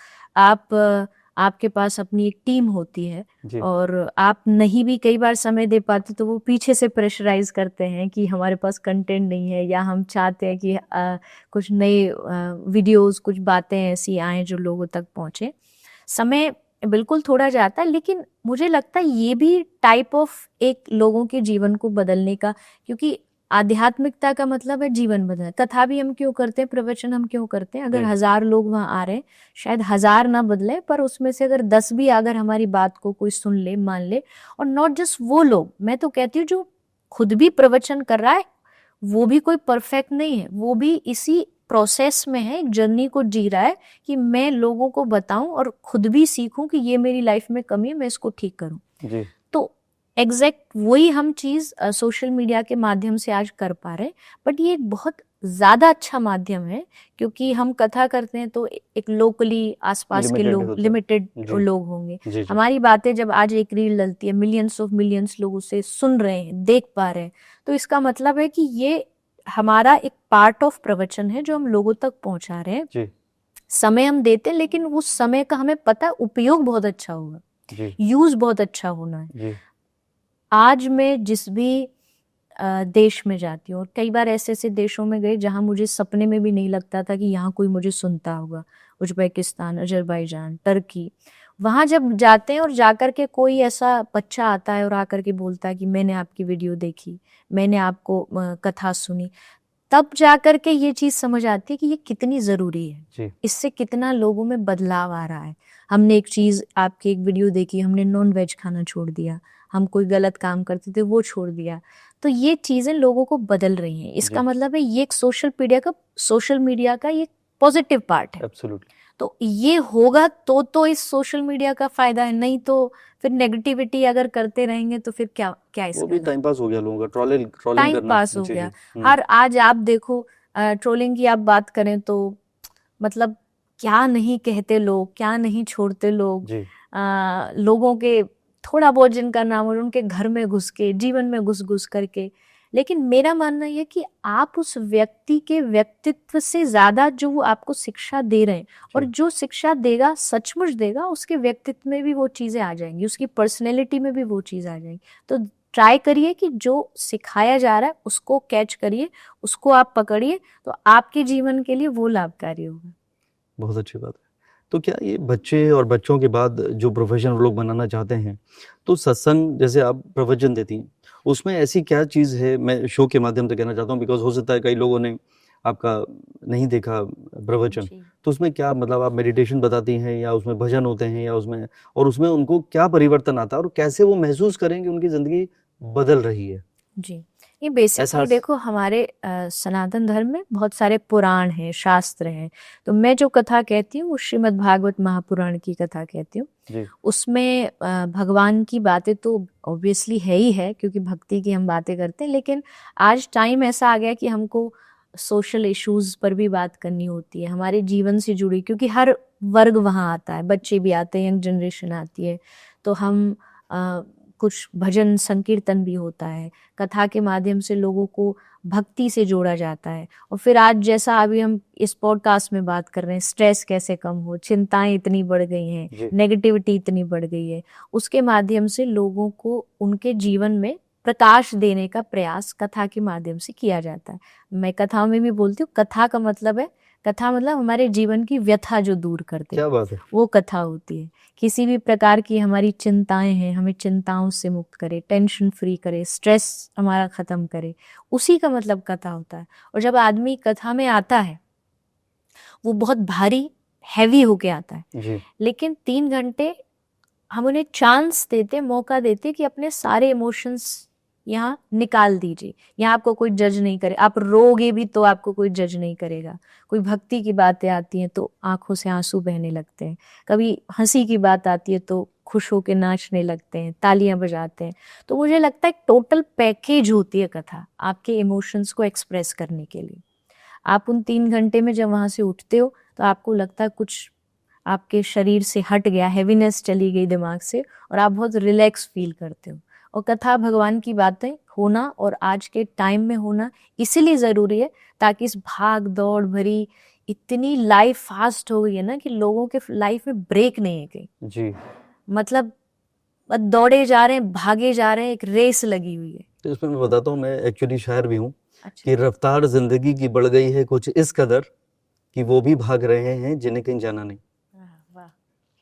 आपके पास अपनी एक टीम होती है जी और आप नहीं भी कई बार समय दे पाते तो वो पीछे से प्रेशराइज करते हैं कि हमारे पास कंटेंट नहीं है, या हम चाहते हैं कि कुछ नए वीडियोस, कुछ बातें ऐसी आए जो लोगों तक पहुंचे। समय बिल्कुल थोड़ा जाता है, लेकिन मुझे लगता है ये भी टाइप ऑफ एक लोगों के जीवन को बदलने का, क्योंकि आध्यात्मिकता का मतलब है जीवन बदलना। कथा भी हम क्यों करते हैं, प्रवचन हम क्यों करते हैं? अगर जी 1000 लोग वहां आ रहे हैं, शायद 1000 ना बदले, पर उसमें से अगर 10 भी अगर हमारी बात को कोई सुन ले, मान ले, और नॉट जस्ट वो लोग, मैं तो कहती हूँ जो खुद भी प्रवचन कर रहा है वो भी कोई परफेक्ट नहीं है, वो भी इसी प्रोसेस में है, एक जर्नी को जी रहा है कि मैं लोगों को बताऊं और खुद भी सीखूं कि ये मेरी लाइफ में कमी है, मैं इसको ठीक करूं। जी तो एग्जैक्ट वही हम चीज सोशल मीडिया के माध्यम से आज कर पा रहे हैं। बट ये एक बहुत ज्यादा अच्छा माध्यम है, क्योंकि हम कथा करते हैं तो एक लोकली आसपास के लिमिटेड लोग, होता है। लिमिटेड जी लोग होंगे। जी जी हमारी बातें जब आज एक रील डलती है, मिलियंस ऑफ मिलियंस लोग उसे सुन रहे हैं, देख पा रहे हैं, तो इसका मतलब है कि ये हमारा एक पार्ट ऑफ प्रवचन है जो हम लोगों तक पहुंचा रहे हैं। जी समय हम देते हैं, लेकिन उस समय का हमें पता है उपयोग बहुत अच्छा होगा, जी यूज बहुत अच्छा होना है। जी आज मैं जिस भी देश में जाती हूँ, और कई बार ऐसे ऐसे देशों में गए जहाँ मुझे सपने में भी नहीं लगता था कि यहाँ कोई मुझे सुनता होगा, उज्बेकिस्तान, अजरबैजान, टर्की, वहां जब जाते हैं और जाकर के कोई ऐसा बच्चा आता है और आकर के बोलता है कि मैंने आपकी वीडियो देखी, मैंने आपको कथा सुनी, तब जाकर के ये चीज समझ आती है कि ये कितनी जरूरी है, जी इससे कितना लोगों में बदलाव आ रहा है। हमने एक चीज, आपकी एक वीडियो देखी, हमने नॉन वेज खाना छोड़ दिया, हम कोई गलत काम करते थे वो छोड़ दिया, तो ये चीजें लोगों को बदल रही हैं। इसका जी मतलब है ये एक सोशल मीडिया का ये पॉजिटिव पार्ट है। एब्सोल्युटली। तो ये होगा तो इस सोशल मीडिया का फायदा है, नहीं तो फिर नेगेटिविटी अगर करते रहेंगे तो फिर क्या क्या वो भी इसका टाइम पास हो गया लोगों का, ट्रोलिंग टाइम करना। पास हो जी गया। जी हर आज आप देखो, ट्रोलिंग की आप बात करें तो मतलब क्या नहीं कहते लोग, क्या नहीं छोड़ते लोग, जी लोगों के थोड़ा बहुत जिनका नाम हो, उनके घर में घुस के, जीवन में घुस घुस करके। लेकिन मेरा मानना यह कि आप उस व्यक्ति के व्यक्तित्व से ज्यादा जो वो आपको शिक्षा दे रहे हैं, और जी जो शिक्षा देगा सचमुच देगा, उसके व्यक्तित्व में भी वो चीजें आ जाएंगी, उसकी पर्सनैलिटी में भी वो चीज आ जाएंगी। तो ट्राई करिए कि जो सिखाया जा रहा है उसको कैच करिए, उसको आप पकड़िए, तो आपके जीवन के लिए वो लाभकारी होगा। बहुत अच्छी बात है। तो क्या ये बच्चे और बच्चों के बाद जो प्रोफेशन वो लोग बनाना चाहते हैं, तो सत्संग जैसे आप प्रवचन देती हैं, उसमें ऐसी क्या चीज़ है, मैं शो के माध्यम से कहना चाहता हूँ, बिकॉज हो सकता है कई लोगों ने आपका नहीं देखा प्रवचन, जी। तो उसमें क्या मतलब आप मेडिटेशन बताती हैं या उसमें भजन होते हैं या उसमें, और उसमें उनको क्या परिवर्तन आता है और कैसे वो महसूस करें कि उनकी ज़िंदगी बदल रही है? जी, ये बेसिकली ऐसा देखो, हमारे सनातन धर्म में बहुत सारे पुराण हैं, शास्त्र हैं। तो मैं जो कथा कहती हूँ वो श्रीमद् भागवत महापुराण की कथा कहती हूँ। जी उसमें भगवान की बातें तो ऑब्वियसली है ही है, क्योंकि भक्ति की हम बातें करते हैं, लेकिन आज टाइम ऐसा आ गया कि हमको सोशल इश्यूज पर भी बात करनी होती है, हमारे जीवन से जुड़ी, क्योंकि हर वर्ग वहाँ आता है, बच्चे भी आते हैं, यंग जनरेशन आती है, तो हम कुछ भजन संकीर्तन भी होता है, कथा के माध्यम से लोगों को भक्ति से जोड़ा जाता है। और फिर आज जैसा अभी हम इस पॉडकास्ट में बात कर रहे हैं, स्ट्रेस कैसे कम हो, चिंताएं इतनी बढ़ गई हैं, जी नेगेटिविटी इतनी बढ़ गई है, उसके माध्यम से लोगों को उनके जीवन में प्रकाश देने का प्रयास कथा के माध्यम से किया जाता है। मैं कथाओं में भी बोलती हूँ, कथा का मतलब है, कथा मतलब हमारे जीवन की व्यथा जो दूर कर दे, क्या बात है। वो कथा होती है। किसी भी प्रकार की हमारी चिंताएं हैं, हमें चिंताओं से मुक्त करे, टेंशन फ्री करे, स्ट्रेस हमारा खत्म करे, उसी का मतलब कथा होता है। और जब आदमी कथा में आता है वो बहुत भारी, हैवी होके आता है, जी लेकिन 3 घंटे हम उन्हें चांस देते, मौका देते कि अपने सारे इमोशंस यहाँ निकाल दीजिए। यहाँ आपको कोई जज नहीं करे, आप रोगे भी तो आपको कोई जज नहीं करेगा। कोई भक्ति की बातें आती हैं तो आंखों से आंसू बहने लगते हैं, कभी हंसी की बात आती है तो खुश होकर नाचने लगते हैं, तालियां बजाते हैं। तो मुझे लगता है टोटल पैकेज होती है कथा आपके इमोशंस को एक्सप्रेस करने के लिए। आप उन 3 घंटे में जब वहाँ से उठते हो तो आपको लगता है कुछ आपके शरीर से हट गया, हैवीनेस चली गई दिमाग से, और आप बहुत रिलैक्स फील करते हो। और कथा भगवान की बातें होना और आज के टाइम में होना इसीलिए ज़रूरी है ताकि इस भाग दौड़ भरी इतनी लाइफ फास्ट हो गई है ना कि लोगों के लाइफ में ब्रेक नहीं है कहीं। जी। मतलब दौड़े जा रहे हैं, भागे जा रहे हैं, एक रेस लगी हुई है। तो इसमें मैं बताता हूँ, मैं एक्चुअली शायर भी हूँ अच्छा। कि रफ्तार जिंदगी की बढ़ गई है कुछ इस कदर कि वो भी भाग रहे हैं जिन्हें कहीं जाना नहीं। वाह,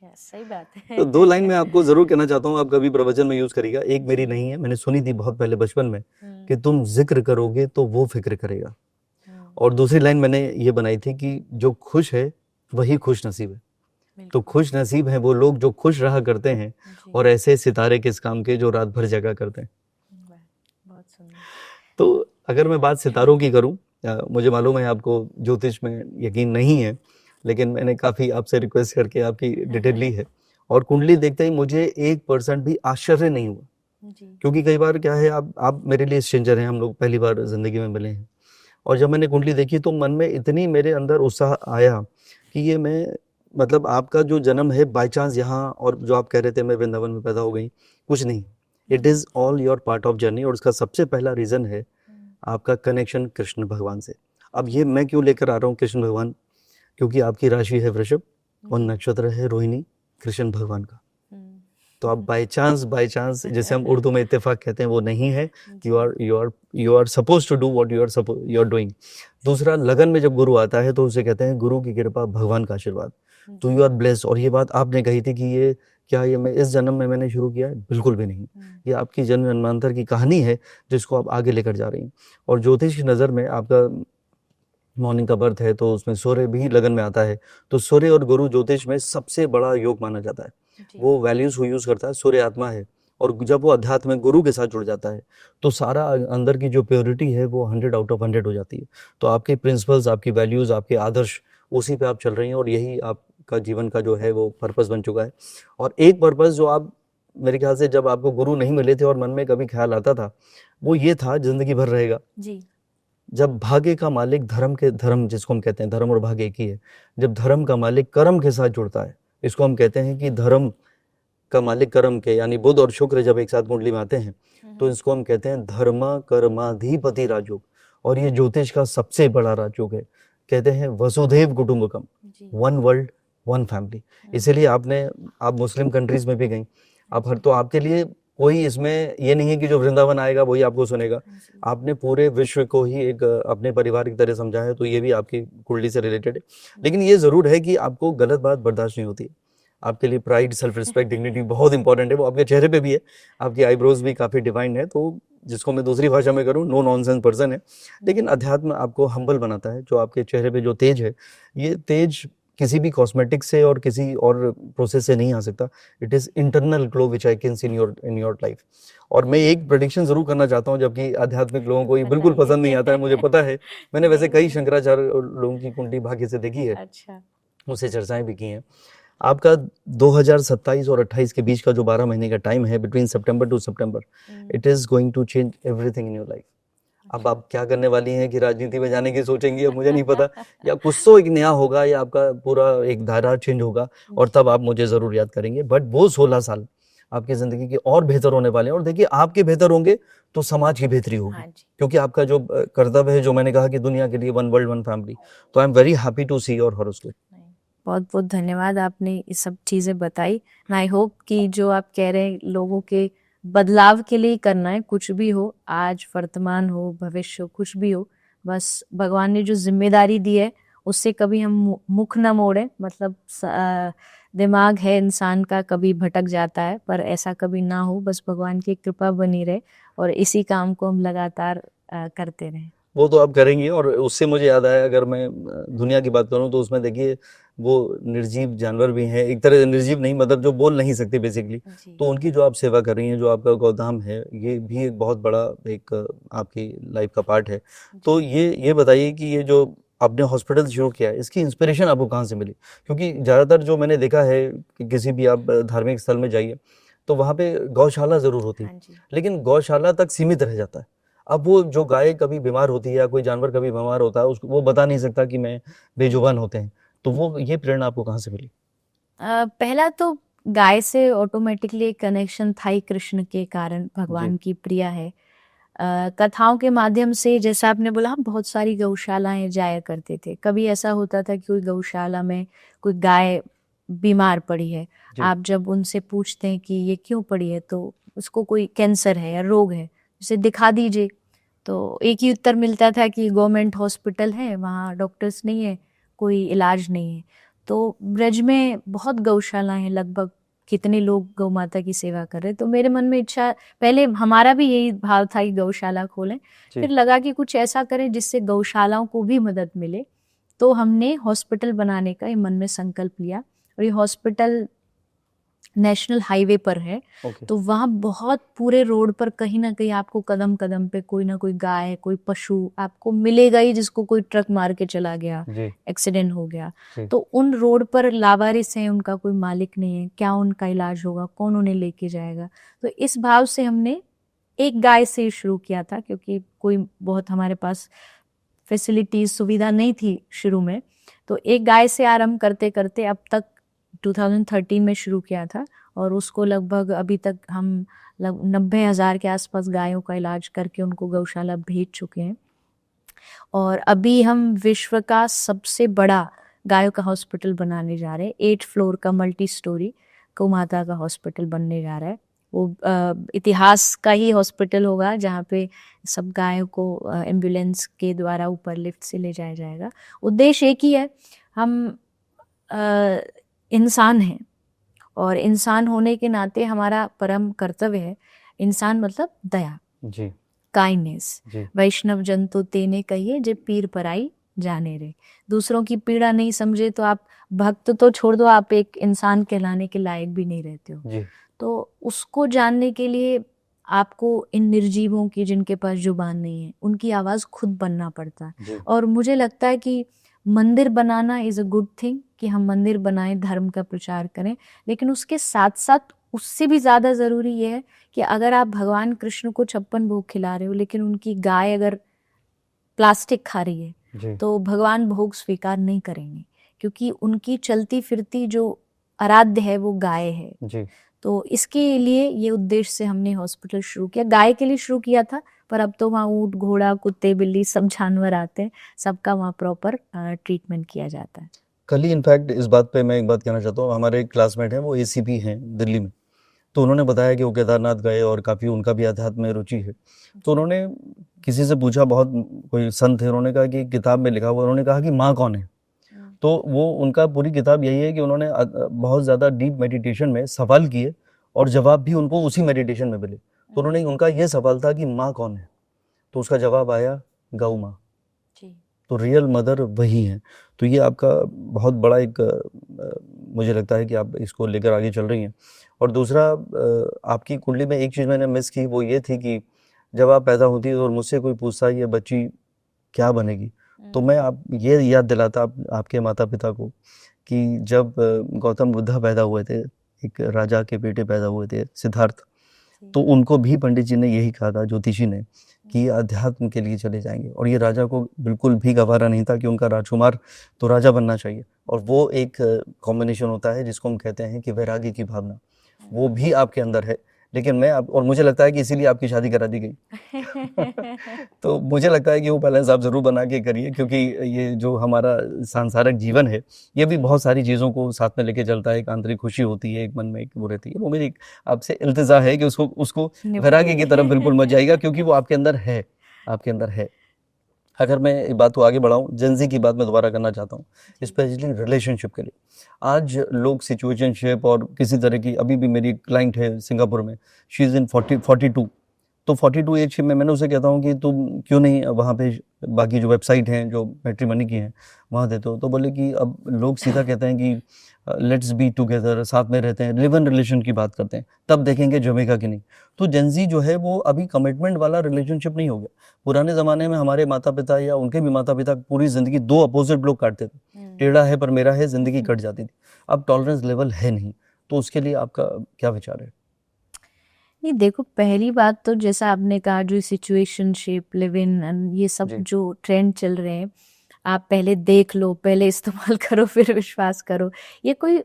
क्या सही बात है। तो 2 लाइन मैं आपको जरूर कहना चाहता हूँ, आप कभी प्रवचन में यूज करिएगा। एक मेरी नहीं है, मैंने सुनी थी बहुत पहले बचपन में कि तुम जिक्र करोगे तो वो फिक्र करेगा। और दूसरी लाइन मैंने ये बनाई थी कि जो खुश है वही खुश नसीब है। तो खुश नसीब है वो लोग जो खुश रहा करते हैं, और ऐसे सितारे किस काम के जो रात भर जगा करते हैं। बहुत सुंदर। तो अगर मैं बात सितारों की करूं, मुझे मालूम है आपको ज्योतिष में यकीन नहीं है, लेकिन मैंने काफ़ी आपसे रिक्वेस्ट करके आपकी डिटेल ली है, और कुंडली देखते ही मुझे 1% भी आश्चर्य नहीं हुआ। क्योंकि कई बार क्या है, आप मेरे लिए स्ट्रेंजर हैं, हम लोग पहली बार जिंदगी में मिले हैं, और जब मैंने कुंडली देखी तो मन में इतनी मेरे अंदर उत्साह आया कि ये मैं, मतलब आपका जो जन्म है बाय चांस यहाँ, और जो आप कह रहे थे मैं वृंदावन में पैदा हो गई, कुछ नहीं, it is all your part of journey. और उसका सबसे पहला रीज़न है आपका कनेक्शन कृष्ण भगवान से। अब ये मैं क्यों लेकर आ रहा हूँ कृष्ण भगवान, क्योंकि आपकी राशि है वृषभ और नक्षत्र है रोहिणी कृष्ण भगवान का। तो आप बाय चांस जैसे हम उर्दू में इत्तेफाक कहते हैं वो नहीं है। You are suppose to do what you are doing. दूसरा, लगन में जब गुरु आता है तो उसे कहते हैं गुरु की कृपा, भगवान का आशीर्वाद। तो यू आर ब्लेस्ड। और ये बात आपने कही थी कि ये क्या, ये मैं इस जन्म में मैंने शुरू किया है, बिल्कुल भी नहीं। ये आपकी जन्म जन्मांतर की कहानी है जिसको आप आगे लेकर जा रही हैं। और ज्योतिष की नज़र में आपका मॉर्निंग का बर्थ है तो उसमें सूर्य भी लगन में आता है। तो सूर्य और गुरु ज्योतिष में सबसे बड़ा योग माना जाता है। वो वैल्यूज को यूज करता है, सूर्य आत्मा है, और जब वो अध्यात्म में गुरु के साथ जुड़ जाता है तो सारा अंदर की जो प्योरिटी है वो 100 आउट ऑफ 100 हो जाती है। तो आपके प्रिंसिपल्स, आपकी वैल्यूज, आपके आदर्श, उसी पे आप चल रही हैं, और यही आपका जीवन का जो है वो पर्पस बन चुका है। और एक पर्पस जो आप, मेरे ख्याल से जब आपको गुरु नहीं मिले थे और मन में कभी ख्याल आता था, वो ये था जिंदगी भर रहेगा जी। जब भाग्य का मालिक धर्म जिसको हम कहते हैं, धर्म और भाग्य एक ही है, जब धर्म का मालिक कर्म के साथ जुड़ता है, इसको हम कहते हैं कि धर्म का मालिक कर्म के, यानी बुध और शुक्र जब एक साथ कुंडली में आते हैं तो इसको हम कहते हैं धर्म कर्माधिपति राजयोग। और ये ज्योतिष का सबसे बड़ा राजयोग है। कहते हैं वसुधैव कुटुंबकम, वन वर्ल्ड वन फैमिली। इसीलिए आप मुस्लिम कंट्रीज में भी गई, तो आपके लिए कोई इसमें ये नहीं है कि जो वृंदावन आएगा वही आपको सुनेगा। आपने पूरे विश्व को ही एक अपने परिवार की तरह समझा है, तो ये भी आपकी कुंडली से रिलेटेड है। लेकिन ये जरूर है कि आपको गलत बात बर्दाश्त नहीं होती। आपके लिए प्राइड, सेल्फ रिस्पेक्ट, डिग्निटी बहुत इंपॉर्टेंट है। वो आपके चेहरे पे भी है, आपकी आईब्रोज भी काफी डिवाइन है। तो जिसको मैं दूसरी भाषा में करूँ, नो नॉनसेंस पर्सन है। लेकिन अध्यात्म आपको हम्बल बनाता है। जो आपके चेहरे पे जो तेज है, ये तेज किसी भी कॉस्मेटिक से और किसी और प्रोसेस से नहीं आ सकता। It is internal glow which I can see in your life. और मैं एक प्रेडिक्शन जरूर करना चाहता हूँ, जबकि आध्यात्मिक लोगों को ये बिल्कुल पसंद नहीं आता है, मुझे पता है। मैंने वैसे कई शंकराचार्य लोगों की कुंडली भाग्य से देखी है, मुझसे चर्चाएं भी की हैं। आपका 2027 और 28 के बीच का जो 12 महीने का टाइम है, between September to September, it is going to change everything in your life. अब आप क्या करने वाली हैं कि राजनीति में जाने की सोचेंगी, अब मुझे नहीं पता, या कुछ तो एक नया होगा, या आपका पूरा एक धारा चेंज होगा, और तब आप मुझे जरूर याद करेंगे। बट वो 16 साल आपकी जिंदगी के और बेहतर होने वाले हैं। और देखिए, आपके बेहतर होंगे तो समाज की बेहतरी होगी। क्योंकि आपका जो कर्तव्य है, जो मैंने कहा कि दुनिया के लिए वन वर्ल्ड वन फैमिली, तो I am very happy to see your horoscope. बहुत बहुत धन्यवाद, आपने ये सब चीज़ें बताई। आई होप कि जो आप कह रहे हैं लोगों के बदलाव के लिए करना है, कुछ भी हो, आज वर्तमान हो, भविष्य हो, कुछ भी हो, बस भगवान ने जो जिम्मेदारी दी है उससे कभी हम मुख न मोड़ें। मतलब दिमाग है इंसान का, कभी भटक जाता है, पर ऐसा कभी ना हो। बस भगवान की कृपा बनी रहे और इसी काम को हम लगातार करते रहें। वो तो आप करेंगे। और उससे मुझे याद आया, अगर मैं दुनिया की बात करूं तो उसमें देखिए वो निर्जीव जानवर भी हैं, एक तरह से निर्जीव नहीं, मतलब जो बोल नहीं सकते बेसिकली, तो उनकी जो आप सेवा कर रही हैं, जो आपका गोदाम है, ये भी एक बहुत बड़ा एक आपकी लाइफ का पार्ट है। तो ये बताइए कि ये जो आपने हॉस्पिटल शुरू किया, इसकी इंस्पिरेशन आपको कहाँ से मिली? क्योंकि ज़्यादातर जो मैंने देखा है कि किसी भी आप धार्मिक स्थल में जाइए तो वहाँ पे गौशाला ज़रूर होती है, हाँ जी। लेकिन गौशाला तक सीमित रह जाता है। अब वो जो गाय कभी बीमार होती है या कोई जानवर कभी बीमार होता है, उसको वो बता नहीं सकता कि मैं बेजुबान होते हैं। तो वो ये प्रेरणा आपको कहाँ से मिली? पहला तो गाय से ऑटोमेटिकली एक कनेक्शन था ही कृष्ण के कारण, जी, भगवान की प्रिया है। कथाओं के माध्यम से जैसा आपने बोला, हम बहुत सारी गौशालाएं जाया करते थे। कभी ऐसा होता था कि कोई गौशाला में कोई गाय बीमार पड़ी है, जी, आप जब उनसे पूछते हैं कि ये क्यों पड़ी है, तो उसको कोई कैंसर है या रोग है, उसे दिखा दीजिए। तो एक ही उत्तर मिलता था कि गवर्नमेंट हॉस्पिटल है, वहाँ डॉक्टर्स नहीं है, कोई इलाज नहीं है। तो ब्रज में बहुत गौशालाएं हैं, लगभग कितने लोग गौ माता की सेवा कर रहे हैं। तो मेरे मन में इच्छा, पहले हमारा भी यही भाव था कि गौशाला खोलें, जी, फिर लगा कि कुछ ऐसा करें जिससे गौशालाओं को भी मदद मिले। तो हमने हॉस्पिटल बनाने का ये मन में संकल्प लिया, और ये हॉस्पिटल नेशनल हाईवे पर है। ओके, तो वहाँ बहुत पूरे रोड पर कहीं ना कहीं आपको कदम कदम पे कोई ना कोई गाय, कोई पशु आपको मिलेगा ही, जिसको कोई ट्रक मार के चला गया, जी, एक्सीडेंट हो गया। जी, तो उन रोड पर लावारिस हैं, उनका कोई मालिक नहीं है, क्या उनका इलाज होगा, कौन उन्हें लेके जाएगा। तो इस भाव से हमने एक गाय से शुरू किया था, क्योंकि कोई बहुत हमारे पास फैसिलिटीज सुविधा नहीं थी शुरू में। तो एक गाय से आरंभ करते करते अब तक 2013 में शुरू किया था, और उसको लगभग अभी तक हम 90,000 के आसपास गायों का इलाज करके उनको गौशाला भेज चुके हैं। और अभी हम विश्व का सबसे बड़ा गायों का हॉस्पिटल बनाने जा रहे हैं। 8 फ्लोर का मल्टी स्टोरी गौ माता का हॉस्पिटल बनने जा रहा है। वो इतिहास का ही हॉस्पिटल होगा, जहाँ पे सब गायों को एम्बुलेंस के द्वारा ऊपर लिफ्ट से ले जाया जाएगा। उद्देश्य एक ही है, हम अ, इंसान हैं, और इंसान होने के नाते हमारा परम कर्तव्य है, इंसान मतलब दया, जी, काइंडनेस। जी, वैष्णव जन तो तेने कहिए जे पीर पराई जाने रे। दूसरों की पीड़ा नहीं समझे तो आप भक्त तो छोड़ दो, आप एक इंसान कहलाने के लायक भी नहीं रहते हो। जी, तो उसको जानने के लिए आपको इन निर्जीवों की, जिनके पास जुबान नहीं है, उनकी आवाज़ खुद बनना पड़ता है। जी, और मुझे लगता है कि मंदिर बनाना इज़ अ गुड थिंग, कि हम मंदिर बनाएं, धर्म का प्रचार करें, लेकिन उसके साथ साथ उससे भी ज़्यादा ज़रूरी ये है कि अगर आप भगवान कृष्ण को 56 भोग खिला रहे हो, लेकिन उनकी गाय अगर प्लास्टिक खा रही है, जी, तो भगवान भोग स्वीकार नहीं करेंगे, क्योंकि उनकी चलती फिरती जो आराध्य है वो गाय है। जी। तो इसके लिए ये उद्देश्य से हमने हॉस्पिटल शुरू किया, गाय के लिए शुरू किया था, पर अब तो वहाँ ऊँट, घोड़ा, कुत्ते, बिल्ली सब जानवर आते हैं, सबका वहाँ प्रॉपर ट्रीटमेंट किया जाता है। कल ही इनफैक्ट इस बात पे मैं एक बात कहना चाहता हूँ, हमारे एक क्लासमेट हैं, वो एसीपी हैं दिल्ली में। तो उन्होंने बताया कि वो केदारनाथ गए और काफ़ी उनका भी अध्यात्म में रुचि है। तो उन्होंने किसी से पूछा, बहुत कोई संत है, उन्होंने कहा कि किताब में लिखा हुआ, उन्होंने कहा कि माँ कौन है। तो वो उनका पूरी किताब यही है कि उन्होंने बहुत ज़्यादा डीप मेडिटेशन में सवाल किए और जवाब भी उनको उसी मेडिटेशन में मिले। तो उन्होंने, उनका ये सवाल था कि माँ कौन है, तो उसका जवाब आया गौ माँ। जी। तो रियल मदर वही है। तो ये आपका बहुत बड़ा एक मुझे लगता है कि आप इसको लेकर आगे चल रही हैं। और दूसरा, आपकी कुंडली में एक चीज़ मैंने मिस की, वो ये थी कि जब आप पैदा होती है और मुझसे कोई पूछता है ये बच्ची क्या बनेगी, तो मैं आप ये याद दिलाता आपके माता पिता को कि जब गौतम बुद्धा पैदा हुए थे, एक राजा के बेटे पैदा हुए थे सिद्धार्थ, तो उनको भी पंडित जी ने यही कहा था, ज्योतिषी ने, कि ये अध्यात्म के लिए चले जाएंगे। और ये राजा को बिल्कुल भी गवारा नहीं था कि उनका राजकुमार तो राजा बनना चाहिए। और वो एक कॉम्बिनेशन होता है जिसको हम कहते हैं कि वैराग्य की भावना, वो भी आपके अंदर है। लेकिन मैं आप, और मुझे लगता है कि इसीलिए आपकी शादी करा दी गई। तो मुझे लगता है कि वो बैलेंस आप ज़रूर बना के करिए, क्योंकि ये जो हमारा सांसारिक जीवन है, ये भी बहुत सारी चीज़ों को साथ में लेके चलता है। एक आंतरिक खुशी होती है, एक मन में एक वो रहती है। वो मेरी आपसे इल्तिजा है कि उसको वैराग्य की तरफ बिल्कुल मत जाइएगा, क्योंकि वो आपके अंदर है, आपके अंदर है। अगर मैं ये बात को आगे बढ़ाऊँ, जेंजी की बात मैं दोबारा करना चाहता हूँ, स्पेशली रिलेशनशिप के लिए। आज लोग सिचुएशनशिप और किसी तरह की, अभी भी मेरी क्लाइंट है सिंगापुर में, शी इज़ इन 42, तो 42 एज में मैंने उसे कहता हूँ कि तुम क्यों नहीं वहाँ पे बाकी जो वेबसाइट हैं जो मैट्रिमनी की हैं वहाँ देते हो, तो बोले कि अब लोग सीधा कहते हैं कि लेट्स बी टुगेदर, साथ में रहते हैं, लिव इन रिलेशन की बात करते हैं, तब देखेंगे जमेगा कि नहीं। तो जेंजी जो है वो अभी कमिटमेंट वाला रिलेशनशिप नहीं हो गया। पुराने ज़माने में हमारे माता पिता या उनके भी माता पिता पूरी ज़िंदगी दो अपोजिट लोग काटते थे, टेढ़ा है पर मेरा है, ज़िंदगी कट जाती थी। अब टॉलरेंस लेवल है नहीं, तो उसके लिए आपका क्या विचार है? नहीं, देखो, पहली बात तो जैसा आपने कहा, जो सिचुएशनशिप, लिव इन एंड ये सब जी। जो ट्रेंड चल रहे हैं, आप पहले देख लो, पहले इस्तेमाल करो, फिर विश्वास करो, ये कोई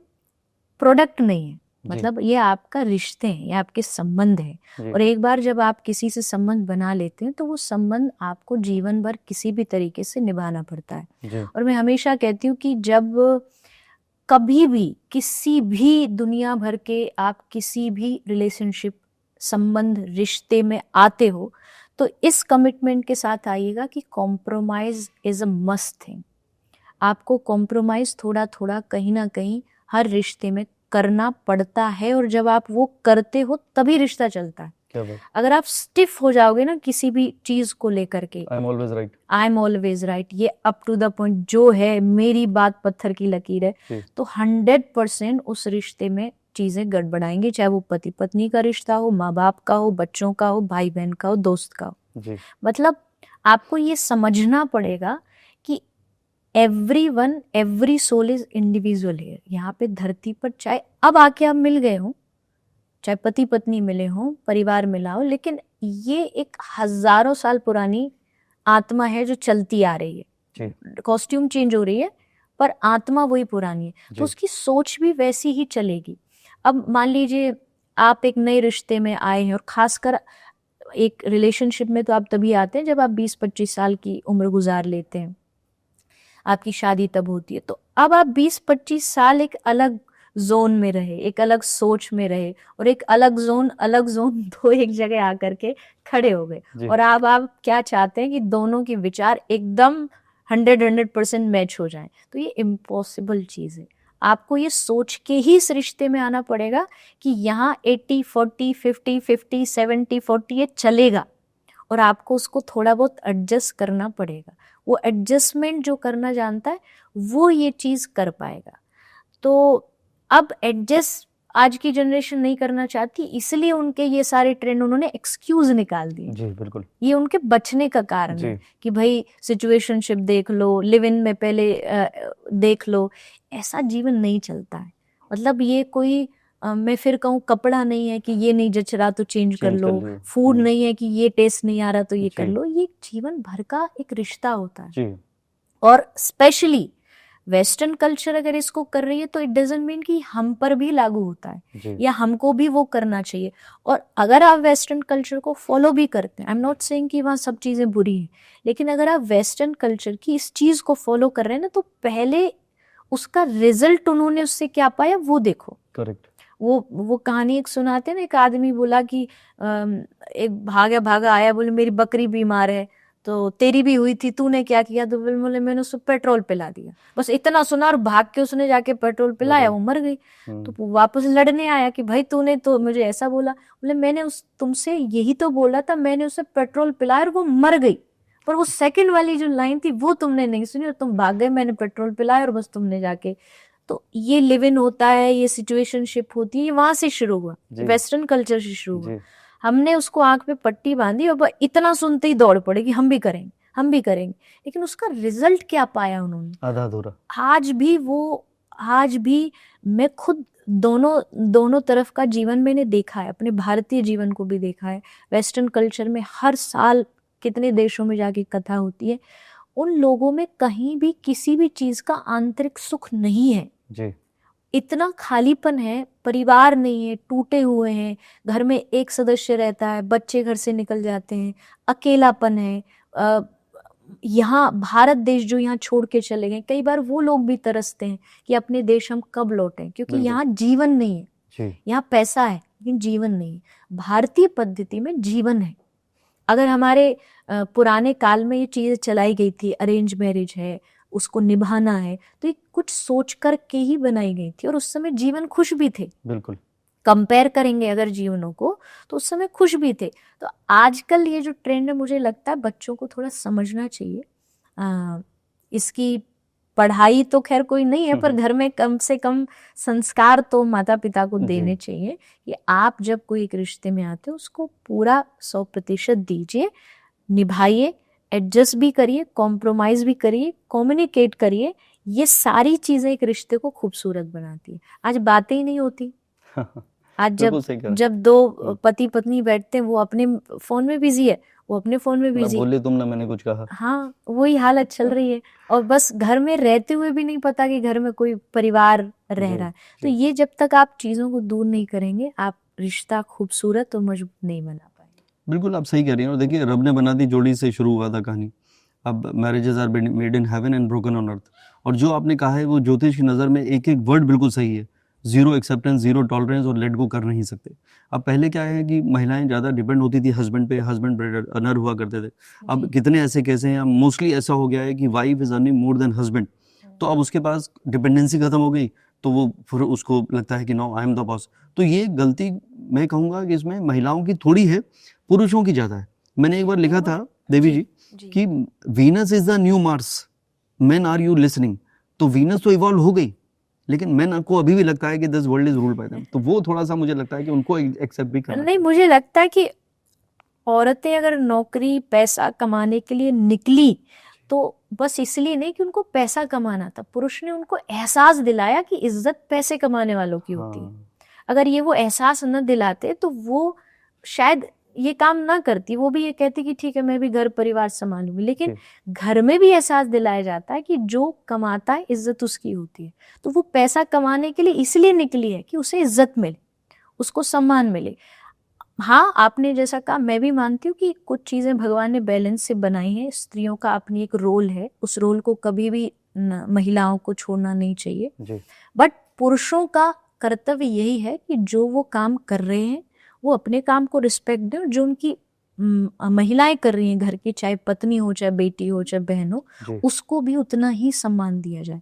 प्रोडक्ट नहीं है। जी। मतलब ये आपका रिश्ते हैं, ये आपके संबंध हैं। जी। और एक बार जब आप किसी से संबंध बना लेते हैं तो वो संबंध आपको जीवन भर किसी भी तरीके से निभाना पड़ता है। जी। और मैं हमेशा कहती हूँ कि जब कभी भी किसी भी दुनिया भर के आप किसी भी रिलेशनशिप, संबंध, रिश्ते में आते हो तो इस कमिटमेंट के साथ आइएगा कि compromise is a must thing. आपको कॉम्प्रोमाइज थोड़ा थोड़ा कहीं ना कहीं हर रिश्ते में करना पड़ता है, और जब आप वो करते हो तभी रिश्ता चलता है। क्या बात, अगर आप स्टिफ हो जाओगे ना किसी भी चीज को लेकर के, I am always right, I am always right, ये अप टू द पॉइंट जो है, मेरी बात पत्थर की लकीर है, जी। तो 100% उस रिश्ते में चीजें गड़बड़ाएंगी, चाहे वो पति पत्नी का रिश्ता हो, माँ बाप का हो, बच्चों का हो, भाई बहन का हो, दोस्त का हो। जी। मतलब आपको ये समझना पड़ेगा कि everyone, every soul is individual है। यहाँ पे धरती पर चाहे अब आके आप मिल गए हो, चाहे पति पत्नी मिले हो, परिवार मिला हो, लेकिन ये एक हजारों साल पुरानी आत्मा है जो चलती आ रही है। कॉस्ट्यूम चेंज हो रही है पर आत्मा वही पुरानी है, तो उसकी सोच भी वैसी ही चलेगी। अब मान लीजिए आप एक नए रिश्ते में आए हैं, और खासकर एक रिलेशनशिप में तो आप तभी आते हैं जब आप 20-25 साल की उम्र गुजार लेते हैं, आपकी शादी तब होती है। तो अब आप 20-25 साल एक अलग जोन में रहे, एक अलग सोच में रहे, और एक अलग जोन दो एक जगह आकर के खड़े हो गए। और अब आप क्या चाहते हैं कि दोनों के विचार एकदम 100% मैच हो जाएं, तो ये इम्पॉसिबल चीज है। आपको ये सोच के ही इस रिश्ते में आना पड़ेगा कि यहाँ 80-40, 50-50, 70-40 ये चलेगा, और आपको उसको थोड़ा बहुत एडजस्ट करना पड़ेगा। वो एडजस्टमेंट जो करना जानता है वो ये चीज कर पाएगा। तो अब एडजस्ट आज की जनरेशन नहीं करना चाहती, इसलिए उनके ये सारे ट्रेंड उन्होंने एक्सक्यूज निकाल दिए। जी बिल्कुल, ये उनके बचने का कारण है कि भाई सिचुएशनशिप देख लो, लिव इन में पहले देख लो। ऐसा जीवन नहीं चलता है। मतलब ये कोई मैं फिर कहूँ कपड़ा नहीं है कि ये नहीं जच रहा तो चेंज कर लो, फूड नहीं है कि ये टेस्ट नहीं आ रहा तो ये कर लो। ये जीवन भर का एक रिश्ता होता है। और स्पेशली वेस्टर्न कल्चर अगर इसको कर रही है तो इट डजंट मीन कि हम पर भी लागू होता है या हमको भी वो करना चाहिए। और अगर आप वेस्टर्न कल्चर को फॉलो भी करते हैं, आई एम नॉट सेइंग कि वहाँ सब चीज़ें बुरी हैं, लेकिन अगर आप वेस्टर्न कल्चर की इस चीज़ को फॉलो कर रहे हैं ना, तो पहले उसका रिजल्ट उन्होंने उससे क्या पाया वो देखो। करेक्ट। वो कहानी एक सुनाते हैं ना, एक आदमी बोला कि एक भागा भागा आया, बोले मेरी बकरी बीमार है, तो तेरी भी हुई थी, तूने क्या किया? तो बोले मैंने उसको पेट्रोल पिला दिया। बस इतना सुना और भाग के उसने जाके पेट्रोल पिलाया, वो मर गई। तो वापस लड़ने आया कि भाई तूने तो मुझे ऐसा बोला। बोले मैंने तुमसे यही तो बोला था, मैंने उसे पेट्रोल पिलाया और वो मर गई, पर वो सेकंड वाली जो लाइन थी वो तुमने नहीं सुनी और तुम भाग गए। मैंने पेट्रोल पिलाया और बस तुमने जाके। तो ये लिव इन होता है, ये सिचुएशनशिप होती है, ये वहां से शुरू हुआ, वेस्टर्न कल्चर से शुरू हुआ। हमने उसको आंख पे पट्टी बांधी और इतना सुनते ही दौड़ पड़े कि हम भी करेंगे, हम भी करेंगे। लेकिन उसका रिजल्ट क्या पाया उन्होंने? आधा अधूरा। आज भी मैं खुद दोनों तरफ का जीवन मैंने देखा है, अपने भारतीय जीवन को भी देखा है। वेस्टर्न कल्चर में हर साल कितने देशों में जाके कथा होती है, उन लोगों में कहीं भी किसी भी चीज का आंतरिक सुख नहीं है जी। इतना खालीपन है, परिवार नहीं है, टूटे हुए हैं, घर में एक सदस्य रहता है, बच्चे घर से निकल जाते हैं, अकेलापन है। यहाँ भारत देश जो यहाँ छोड़ के चले गए, कई बार वो लोग भी तरसते हैं कि अपने देश हम कब लौटें, क्योंकि यहाँ जीवन नहीं है। यहाँ पैसा है लेकिन जीवन नहीं है। भारतीय पद्धति में जीवन है। अगर हमारे पुराने काल में ये चीजें चलाई गई थी, अरेंज मैरिज है, उसको निभाना है, तो ये कुछ सोच कर के ही बनाई गई थी और उस समय जीवन खुश भी थे। बिल्कुल। कंपेयर करेंगे अगर जीवनों को, तो उस समय खुश भी थे। तो आजकल ये जो ट्रेंड है, मुझे लगता है बच्चों को थोड़ा समझना चाहिए। इसकी पढ़ाई तो खैर कोई नहीं है, पर घर में कम से कम संस्कार तो माता पिता को देने चाहिए कि आप जब कोई एक रिश्ते में आते हो उसको पूरा 100% दीजिए, निभाइए, एडजस्ट भी करिए, कॉम्प्रोमाइज भी करिए, कम्युनिकेट करिए। ये सारी चीजें एक रिश्ते को खूबसूरत बनाती है। आज बातें ही नहीं होती। आज बिल्कुल सही कहा। जब दो पति पत्नी बैठते हैं, वो अपने फोन में बिजी है, वो अपने फोन में ना बिजी, बोले तुम ना मैंने कुछ कहा। हाँ, वही हालत चल रही है। और बस घर में रहते हुए भी नहीं पता कि घर में कोई परिवार रह जी, रहा है। तो ये जब तक आप चीजों को दूर नहीं करेंगे, आप रिश्ता खूबसूरत और मजबूत नहीं बना पाएंगे। बिल्कुल आप सही कह रही हैं। और देखिए, रब ने बना दी जोड़ी से शुरू हुआ था कहानी। अब marriages are made in heaven and broken on earth. और जो आपने कहा है वो ज्योतिष की नज़र में एक एक वर्ड बिल्कुल सही है। जीरो एक्सेप्टेंस, जीरो टॉलरेंस और लेट गो कर नहीं सकते। अब पहले क्या है कि महिलाएं ज़्यादा डिपेंड होती थी हस्बैंड पे, हस्बैंड ब्रेड अर्नर हुआ करते थे। अब कितने ऐसे केस हैं, मोस्टली ऐसा हो गया है कि wife is earning more than husband. तो अब उसके पास डिपेंडेंसी खत्म हो गई, तो वो फिर उसको लगता है कि no I am the boss. तो ये गलती मैं कहूँगा कि इसमें महिलाओं की थोड़ी है, पुरुषों की ज़्यादा है। मैंने एक बार लिखा था देवी जी कि Venus is the new Mars, men are you listening. तो वीनस तो इवॉल्व हो गई, लेकिन मेन को अभी भी लगता है कि this world is ruled by them. तो वो थोड़ा सा मुझे लगता है कि उनको एक्सेप्ट भी करना नहीं, मुझे लगता है कि औरतें अगर नौकरी पैसा कमाने के लिए निकली, तो बस इसलिए नहीं कि उनको पैसा कमाना था, पुरुष ने उनको एहसास दिलाया कि इज्जत पैसे कमाने वालों की होती है। अगर ये वो एहसास न दिलाते तो वो शायद ये काम ना करती, वो भी ये कहती कि ठीक है मैं भी घर परिवार संभालूंगी। लेकिन घर में भी एहसास दिलाया जाता है कि जो कमाता है इज्जत उसकी होती है। तो वो पैसा कमाने के लिए इसलिए निकली है कि उसे इज्जत मिले, उसको सम्मान मिले। हाँ, आपने जैसा कहा, मैं भी मानती हूँ कि कुछ चीजें भगवान ने बैलेंस से बनाई है। स्त्रियों का अपनी एक रोल है, उस रोल को कभी भी महिलाओं को छोड़ना नहीं चाहिए। बट पुरुषों का कर्तव्य यही है कि जो वो काम कर रहे हैं वो अपने काम को रिस्पेक्ट दें, और जो उनकी महिलाएं कर रही हैं घर की, चाहे पत्नी हो, चाहे बेटी हो, चाहे बहन हो, उसको भी उतना ही सम्मान दिया जाए।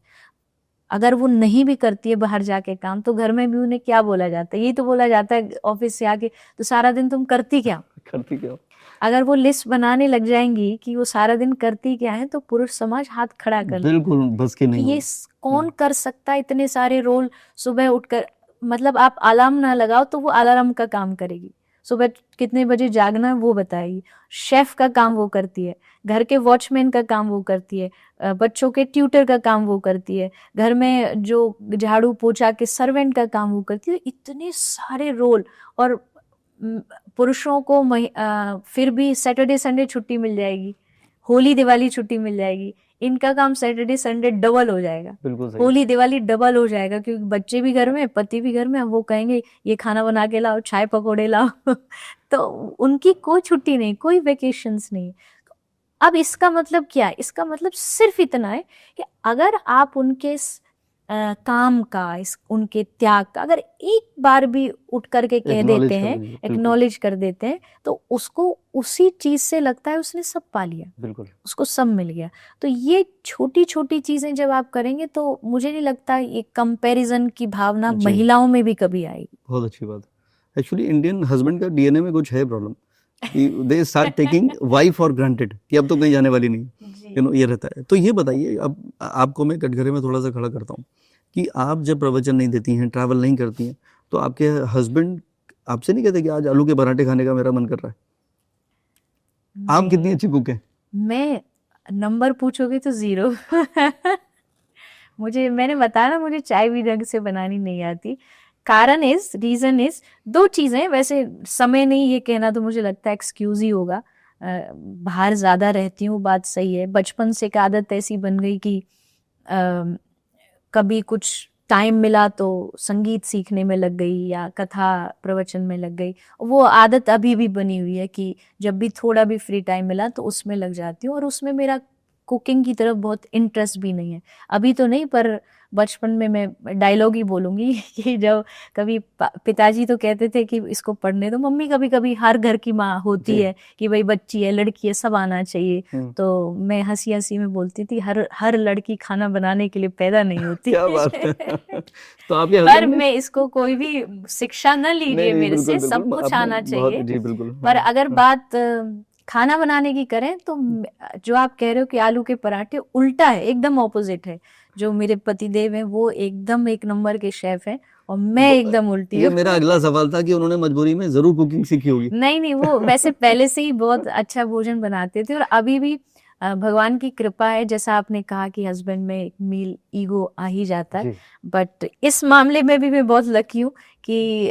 अगर वो नहीं भी करती है बाहर जाके काम, तो घर में भी उन्हें क्या बोला जाता है? यही तो बोला जाता है ऑफिस से आके, तो सारा दिन तुम करती क्या हो? अगर वो लिस्ट बनाने लग जाएंगी कि वो सारा दिन करती क्या है, तो पुरुष समाज हाथ खड़ा कर बिल्कुल बस के नहीं ये कौन कर सकता है इतने सारे रोल। सुबह उठकर, मतलब आप अलार्म ना लगाओ तो वो अलार्म का काम करेगी, सुबह कितने बजे जागना है वो बताएगी, शेफ का काम वो करती है, घर के वॉचमैन का काम वो करती है, बच्चों के ट्यूटर का काम वो करती है, घर में जो झाड़ू पोछा के सर्वेंट का काम वो करती है। इतने सारे रोल। और पुरुषों को फिर भी सैटरडे संडे छुट्टी मिल जाएगी, होली दिवाली छुट्टी मिल जाएगी, इनका काम सैटरडे संडे डबल हो जाएगा। होली दिवाली डबल हो जाएगा, क्योंकि बच्चे भी घर में, पति भी घर में, वो कहेंगे ये खाना बना के लाओ, चाय पकौड़े लाओ तो उनकी कोई छुट्टी नहीं, कोई वेकेशंस नहीं। अब इसका मतलब क्या है? इसका मतलब सिर्फ इतना है कि अगर आप उनके काम का, उनके त्याग का अगर एक बार भी उठ करके कह देते हैं, एक्नॉलेज कर देते हैं, तो उसको उसी चीज से लगता है उसने सब पा लिया, बिल्कुल उसको सब मिल गया। तो ये छोटी छोटी चीजें जब आप करेंगे, तो मुझे नहीं लगता ये कंपैरिजन की भावना महिलाओं में भी कभी आएगी। बहुत अच्छी बात है। एक्चुअली इंडियन हस्बैंड का डीएनए में कुछ है problem, they start taking wife for granted कि अब तो कहीं जाने वाली नहीं, ये रहता है। तो ये बताइए, अब आपको मैं कटघरे में थोड़ा सा खड़ा करता हूँ कि आप जब प्रवचन नहीं देती हैं, ट्रैवल नहीं करती हैं, तो आपके हस्बैंड आपसे नहीं कहते कि आज आलू के पराठे खाने का मेरा मन कर रहा है? आप कितनी अच्छी कुक है? मैं नंबर पूछोगे तो 0 मैंने बताया ना, मुझे चाय भी ढंग से बनानी नहीं आती। रीजन इज 2 चीजें। वैसे समय नहीं ये कहना तो मुझे लगता है एक्सक्यूज ही होगा। बाहर ज्यादा रहती हूँ, बात सही है। बचपन से एक आदत ऐसी बन गई कि कभी कुछ टाइम मिला तो संगीत सीखने में लग गई या कथा प्रवचन में लग गई। वो आदत अभी भी बनी हुई है कि जब भी थोड़ा भी फ्री टाइम मिला तो उसमें लग जाती हूँ, और उसमें मेरा कुकिंग की तरफ बहुत इंटरेस्ट भी नहीं है। अभी तो नहीं, पर बचपन में मैं डायलॉग ही बोलूंगी कि जब कभी पिताजी तो कहते थे कि इसको पढ़ने दो, मम्मी कभी कभी, हर घर की माँ होती जी। है कि भाई बच्ची है, लड़की है, सब आना चाहिए। तो मैं हंसी हंसी में बोलती थी, हर हर लड़की खाना बनाने के लिए पैदा नहीं होती। क्या बात है। तो आपके पर हस्बैंड ने? मैं इसको कोई भी शिक्षा न नहीं लीजिए नहीं, मेरे से, बिल्कुल सब बिल्कुल, कुछ आपने आना बहुत, चाहिए। जी बिल्कुल, पर हाँ अगर हाँ। बात खाना बनाने की करें तो जो आप कह रहे हो कि आलू के पराठे, उल्टा है, एकदम ऑपोजिट है। जो मेरे पतिदेव हैं वो एकदम एक नंबर के शेफ हैं और मैं वो- एकदम उल्टी ये हूँ। मेरा अगला सवाल था कि उन्होंने मजबूरी में जरूर कुकिंग सीखी होगी। नहीं नहीं, वो वैसे पहले से ही बहुत अच्छा भोजन बनाते थे और अभी भी भगवान की कृपा है। जैसा आपने कहा कि हस्बैंड में एक मील ईगो आ ही जाता है, जी बट इस मामले में भी मैं बहुत लकी हूँ कि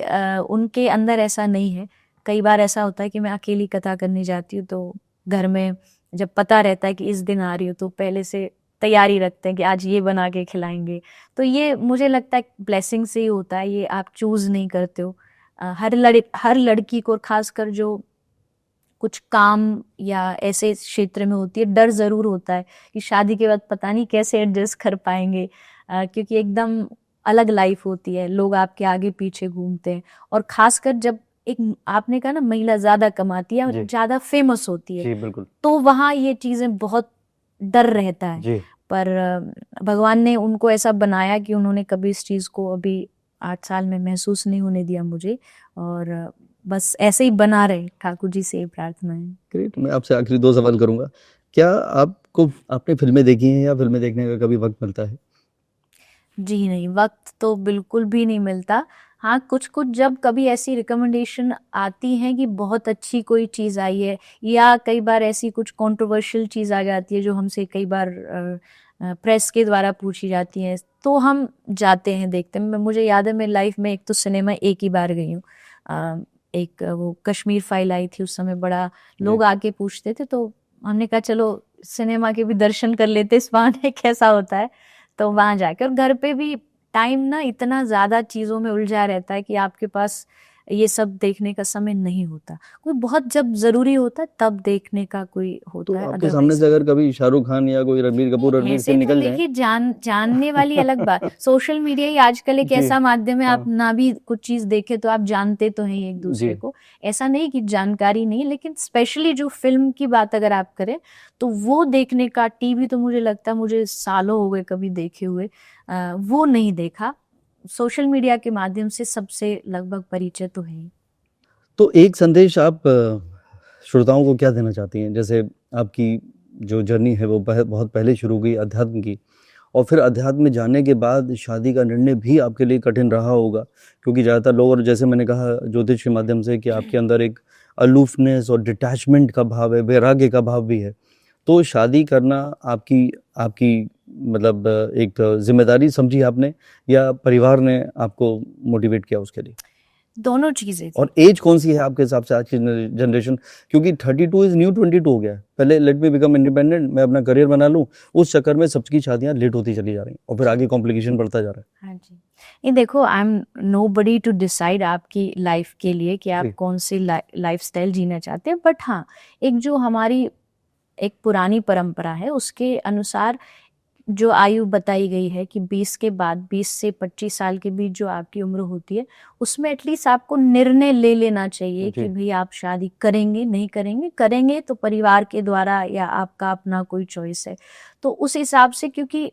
उनके अंदर ऐसा नहीं है। कई बार ऐसा होता है कि मैं अकेली कथा करने जाती हूँ तो घर में जब पता रहता है कि इस दिन आ रही हो तो पहले से तैयारी रखते हैं कि आज ये बना के खिलाएंगे। तो ये मुझे लगता है ब्लेसिंग से ही होता है, ये आप चूज नहीं करते हो। हर लड़की को, खासकर जो कुछ काम या ऐसे क्षेत्र में होती है, डर जरूर होता है कि शादी के बाद पता नहीं कैसे एडजस्ट कर पाएंगे, क्योंकि एकदम अलग लाइफ होती है, लोग आपके आगे पीछे घूमते हैं। और खासकर जब एक, आपने कहा ना, महिला ज्यादा कमाती है और जी ज्यादा फेमस होती है, जी बिल्कुल। तो वहां ये चीजें बहुत डर रहता है। जी पर भगवान ने उनको ऐसा बनाया कि उन्होंने कभी इस चीज को अभी 8 साल में महसूस नहीं होने दिया मुझे। और बस ऐसे ही बना रहे, ठाकुर जी से ये प्रार्थना है। ग्रेट। मैं आपसे आखिरी 2 सवाल करूंगा। क्या आपने फिल्में देखी हैं या फिल्में देखने का कभी वक्त मिलता है? जी नहीं, वक्त तो बिल्कुल भी नहीं मिलता। हाँ, कुछ कुछ जब कभी ऐसी रिकमेंडेशन आती हैं कि बहुत अच्छी कोई चीज़ आई है, या कई बार ऐसी कुछ कंट्रोवर्शियल चीज़ आ जाती है जो हमसे कई बार प्रेस के द्वारा पूछी जाती है, तो हम जाते हैं, देखते हैं। मुझे याद है, मैं लाइफ में एक तो सिनेमा एक ही बार गई हूँ। एक वो कश्मीर फाइल आई थी, उस समय बड़ा जी लोग आके पूछते थे, तो हमने कहा चलो सिनेमा के भी दर्शन कर लेते इस बहाने कैसा होता है। तो वहां जाके, और घर पे भी टाइम ना इतना ज्यादा चीजों में उलझा रहता है कि आपके पास ये सब देखने का समय नहीं होता। कोई बहुत जब जरूरी होता है तब देखने का कोई तो होता है, आपके सामने अदरवाइज से अगर कभी शाहरुख खान या कोई रणवीर ऐसे सिंह तो निकल जाए? देखिए, जानने वाली अलग बात। सोशल मीडिया ही आजकल एक जी ऐसा माध्यम है, आप हाँ ना भी कुछ चीज देखे तो आप जानते तो हैं एक जी दूसरे को। ऐसा नहीं कि जानकारी नहीं, लेकिन स्पेशली जो फिल्म की बात अगर आप करें तो वो देखने का, टीवी तो मुझे लगता है मुझे सालों हो गए कभी देखे हुए, वो नहीं देखा। सोशल मीडिया के माध्यम से सबसे लगभग परिचय तो है ही। तो एक संदेश आप श्रोताओं को क्या देना चाहती हैं? जैसे आपकी जो जर्नी है वो बहुत पहले शुरू हुई अध्यात्म की, और फिर अध्यात्म में जाने के बाद शादी का निर्णय भी आपके लिए कठिन रहा होगा, क्योंकि ज़्यादातर लोग, और जैसे मैंने कहा ज्योतिष के माध्यम से, कि आपके अंदर एक अलूफनेस और डिटैचमेंट का भाव है, वैराग्य का भाव भी है। तो शादी करना आपकी आपकी मतलब एक जिम्मेदारी समझी आपने, या परिवार ने आपको मोटिवेट किया उसके लिए? दोनों चीजें थी। और एज कौन सी है आपके हिसाब से आज की जनरेशन? क्योंकि 32 इज न्यू 22 हो गया है। पहले लेट मी बिकम इंडिपेंडेंट, मैं अपना करियर बना लूं, उस चक्कर में सबकी शादियां लेट होती चली जा रही हैं और फिर आगे कॉम्प्लिकेशन बढ़ता जा रहा है। हाँ जी, ये देखो, I am nobody to decide आपकी लाइफ के लिए कि आप जी कौन सी लाइफस्टाइल जीना चाहते हैं। बट हाँ, एक जो हमारी एक पुरानी परंपरा है उसके अनुसार जो आयु बताई गई है कि 20 के बाद, 20 से 25 साल के बीच जो आपकी उम्र होती है, उसमें एटलीस्ट आपको निर्णय ले लेना चाहिए जी कि भाई आप शादी करेंगे, नहीं करेंगे। करेंगे तो परिवार के द्वारा या आपका अपना कोई चॉइस है। तो उस हिसाब से, क्योंकि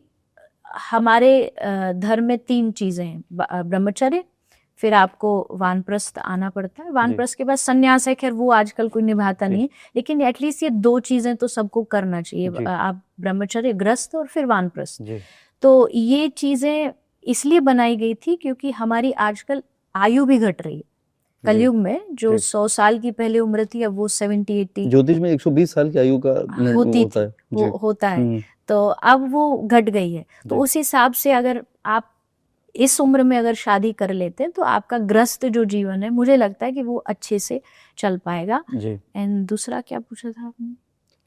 हमारे धर्म में 3 चीजें हैं, ब्रह्मचर्य, फिर आपको वानप्रस्थ आना पड़ता है, जी वानप्रस्थ के बाद संन्यास है, खैर वो आजकल कोई निभाता जी नहीं है, लेकिन एटलीस्ट ये 2 चीजें तो सबको करना चाहिए। जी आप ब्रह्मचर्य, गृहस्थ और फिर वानप्रस्थ। जी तो ये चीजें इसलिए बनाई गई थी क्योंकि हमारी आजकल आयु भी घट रही है। जी कलयुग में जो जी 100 साल की पहले उम्र थी, अब वो 70-80 ज्योतिष में 120 साल की आयु का वो होती होता थी, है। वो जी होता है। तो अब वो घट गई है। तो जी उस हिसाब से अगर आप इस उम्र में अगर शादी कर लेते हैं तो आपका ग्रस्त जो जीवन है, मुझे लगता है कि वो अच्छे से चल पाएगा। जी एंड दूसरा क्या पूछा था आपने?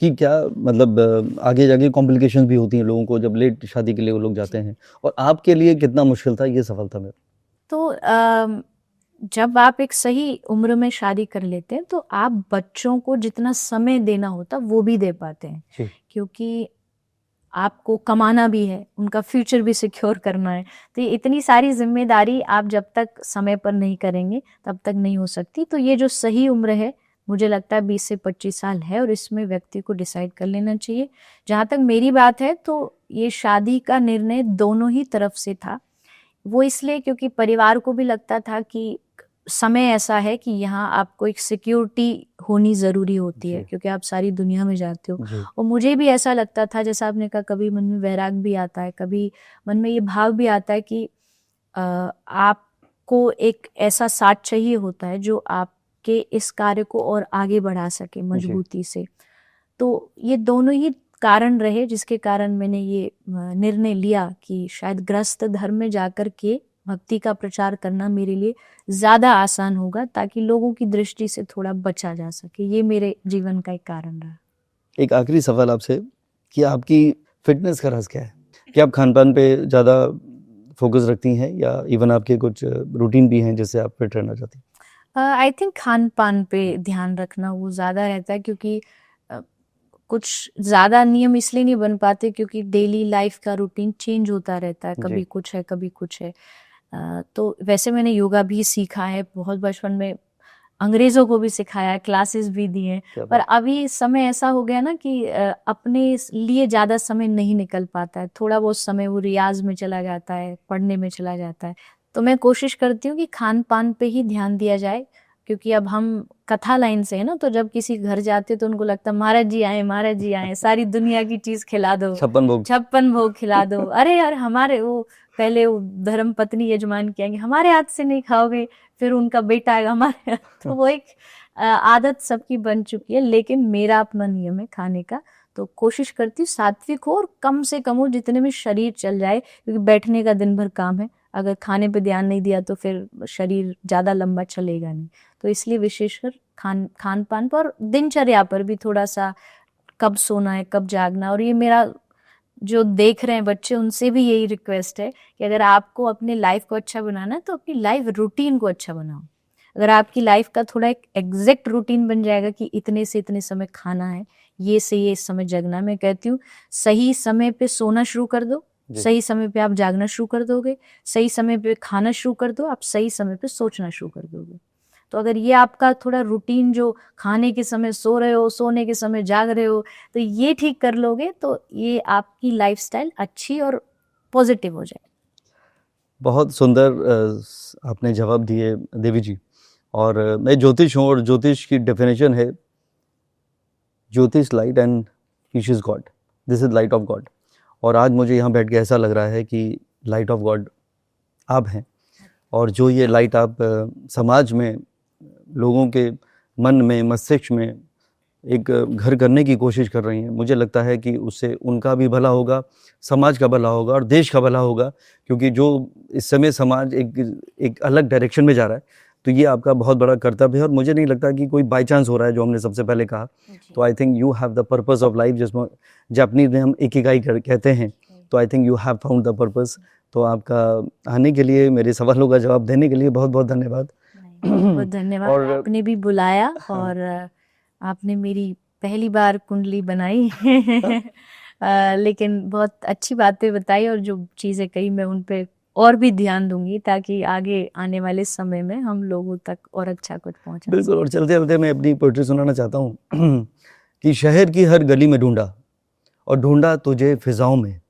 कि क्या मतलब आगे जाके कॉम्प्लिकेशन भी होती हैं लोगों को जब लेट शादी के लिए वो लोग जाते हैं, और आपके लिए कितना मुश्किल था, ये सवाल था मेरा। तो जब आप एक सही उम्र में शादी कर लेते हैं तो आप बच्चों को जितना समय देना होता वो भी दे पाते हैं। जी क्योंकि आपको कमाना भी है, उनका फ्यूचर भी सिक्योर करना है। तो ये इतनी सारी जिम्मेदारी आप जब तक समय पर नहीं करेंगे तब तक नहीं हो सकती। तो ये जो सही उम्र है, मुझे लगता है 20 से 25 साल है, और इसमें व्यक्ति को डिसाइड कर लेना चाहिए। जहाँ तक मेरी बात है तो ये शादी का निर्णय दोनों ही तरफ से था। वो इसलिए क्योंकि परिवार को भी लगता था कि समय ऐसा है कि यहाँ आपको एक सिक्योरिटी होनी ज़रूरी होती है, जी। क्योंकि आप सारी दुनिया में जाते हो। जी। और मुझे भी ऐसा लगता था, जैसा आपने कहा, कभी मन में वैराग भी आता है, कभी मन में ये भाव भी आता है कि आपको एक ऐसा साथ चाहिए होता है जो आपके इस कार्य को और आगे बढ़ा सके मजबूती से। तो ये दोनों ही कारण रहे जिसके कारण मैंने ये निर्णय लिया कि शायद गृहस्थ धर्म में जाकर के भक्ति का प्रचार करना मेरे लिए ज़्यादा आसान होगा, ताकि लोगों की दृष्टि से थोड़ा बचा जा सके। ये मेरे जीवन का एक कारण रहा। एक आखिरी सवाल आपसे कि आपकी फिटनेस का राज क्या है? क्या आप खान पान पे ज़्यादा फोकस रखती हैं, या इवन आपके कुछ रूटीन भी हैं जिससे आप फिट रहना चाहती हैं? आई थिंक खान पान पे ध्यान रखना वो ज़्यादा रहता है, क्योंकि कुछ ज़्यादा नियम इसलिए नहीं बन पाते क्योंकि डेली लाइफ का रूटीन चेंज होता रहता है, कभी कुछ है कभी कुछ है। तो वैसे मैंने योगा भी सीखा है, बहुत बचपन में अंग्रेज़ों को भी सिखाया है, क्लासेस भी दी हैं, पर अभी समय ऐसा हो गया ना कि अपने लिए ज़्यादा समय नहीं निकल पाता है। थोड़ा बहुत समय वो रियाज में चला जाता है, पढ़ने में चला जाता है। तो मैं कोशिश करती हूँ कि खान पान पे ही ध्यान दिया जाए, क्योंकि अब हम कथा लाइन से है ना, तो जब किसी घर जाते तो उनको लगता है महाराज जी आए, सारी दुनिया की चीज खिला दो, 56 भोग खिला दो। अरे यार, हमारे वो पहले वो धर्म पत्नी यजमान कहेंगे हमारे हाथ से नहीं खाओगे, फिर उनका बेटा आएगा हमारे हाथ। तो वो एक आदत सबकी बन चुकी है, लेकिन मेरा अपना नियम है खाने का। तो कोशिश करती हूँ सात्विक हो और कम से कम हो, जितने में शरीर चल जाए, क्योंकि बैठने का दिन भर काम है। अगर खाने पे ध्यान नहीं दिया तो फिर शरीर ज़्यादा लंबा चलेगा नहीं। तो इसलिए विशेषकर खान पान पर, दिनचर्या पर भी थोड़ा सा, कब सोना है कब जागना। और ये मेरा जो देख रहे हैं बच्चे, उनसे भी यही रिक्वेस्ट है कि अगर आपको अपने लाइफ को अच्छा बनाना है तो अपनी लाइफ रूटीन को अच्छा बनाओ। अगर आपकी लाइफ का थोड़ा एक एग्जैक्ट रूटीन बन जाएगा कि इतने से इतने समय खाना है, ये से ये समय जगना, मैं कहती हूँ सही समय पे सोना शुरू कर दो, सही समय पे आप जागना शुरू कर दोगे, सही समय पे खाना शुरू कर दो, आप सही समय पे सोचना शुरू कर दोगे। तो अगर ये आपका थोड़ा रूटीन, जो खाने के समय सो रहे हो, सोने के समय जाग रहे हो, तो ये ठीक कर लोगे तो ये आपकी लाइफस्टाइल अच्छी और पॉजिटिव हो जाए। बहुत सुंदर आपने जवाब दिए देवी जी। और मैं ज्योतिष हूँ, और ज्योतिष की डेफिनेशन है ज्योतिष लाइट एंड ईश is God, this is light of God. और आज मुझे यहाँ बैठ के ऐसा लग रहा है कि लाइट ऑफ गॉड आप हैं, और जो ये लाइट आप समाज में, लोगों के मन में, मस्तिष्क में एक घर करने की कोशिश कर रही हैं, मुझे लगता है कि उससे उनका भी भला होगा, समाज का भला होगा और देश का भला होगा। क्योंकि जो इस समय समाज एक अलग डायरेक्शन में जा रहा है, तो ये आपका बहुत बड़ा कर्तव्य है। और मुझे नहीं लगता कि कोई बाई चांस हो रहा है, जो हमने सबसे पहले कहा। तो I think you have the purpose of life, जिसमें जापानीज में हम इकिगाई कहते हैं। तो I think you have found the purpose. तो आपका आने के लिए, मेरे सवालों का जवाब देने के लिए बहुत बहुत धन्यवाद। बहुत धन्यवाद। और आपने भी बुलाया, और आपने मेरी पहली बार कुंडली बनाई लेकिन बहुत अच्छी बातें बताई, और जो चीज़ें कही मैं उन पे और भी ध्यान दूंगी, ताकि आगे आने वाले समय में हम लोगों तक और अच्छा कुछ पहुंचा। बिल्कुल। और चलते चलते मैं अपनी पोएट्री सुनाना चाहता हूँ कि शहर की हर गली में ढूंढा, और ढूंढा तुझे फिजाओं में।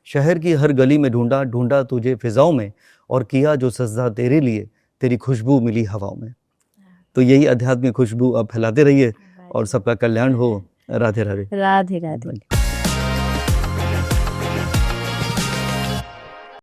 शहर की हर गली में ढूंढा, ढूंढा तुझे फिजाओं में, और किया जो सजदा तेरे लिए, तेरी खुशबू मिली हवाओं में। तो यही आध्यात्मिक खुशबू आप फैलाते रहिए, और सबका कल्याण हो। राधे राधे। राधे राधे।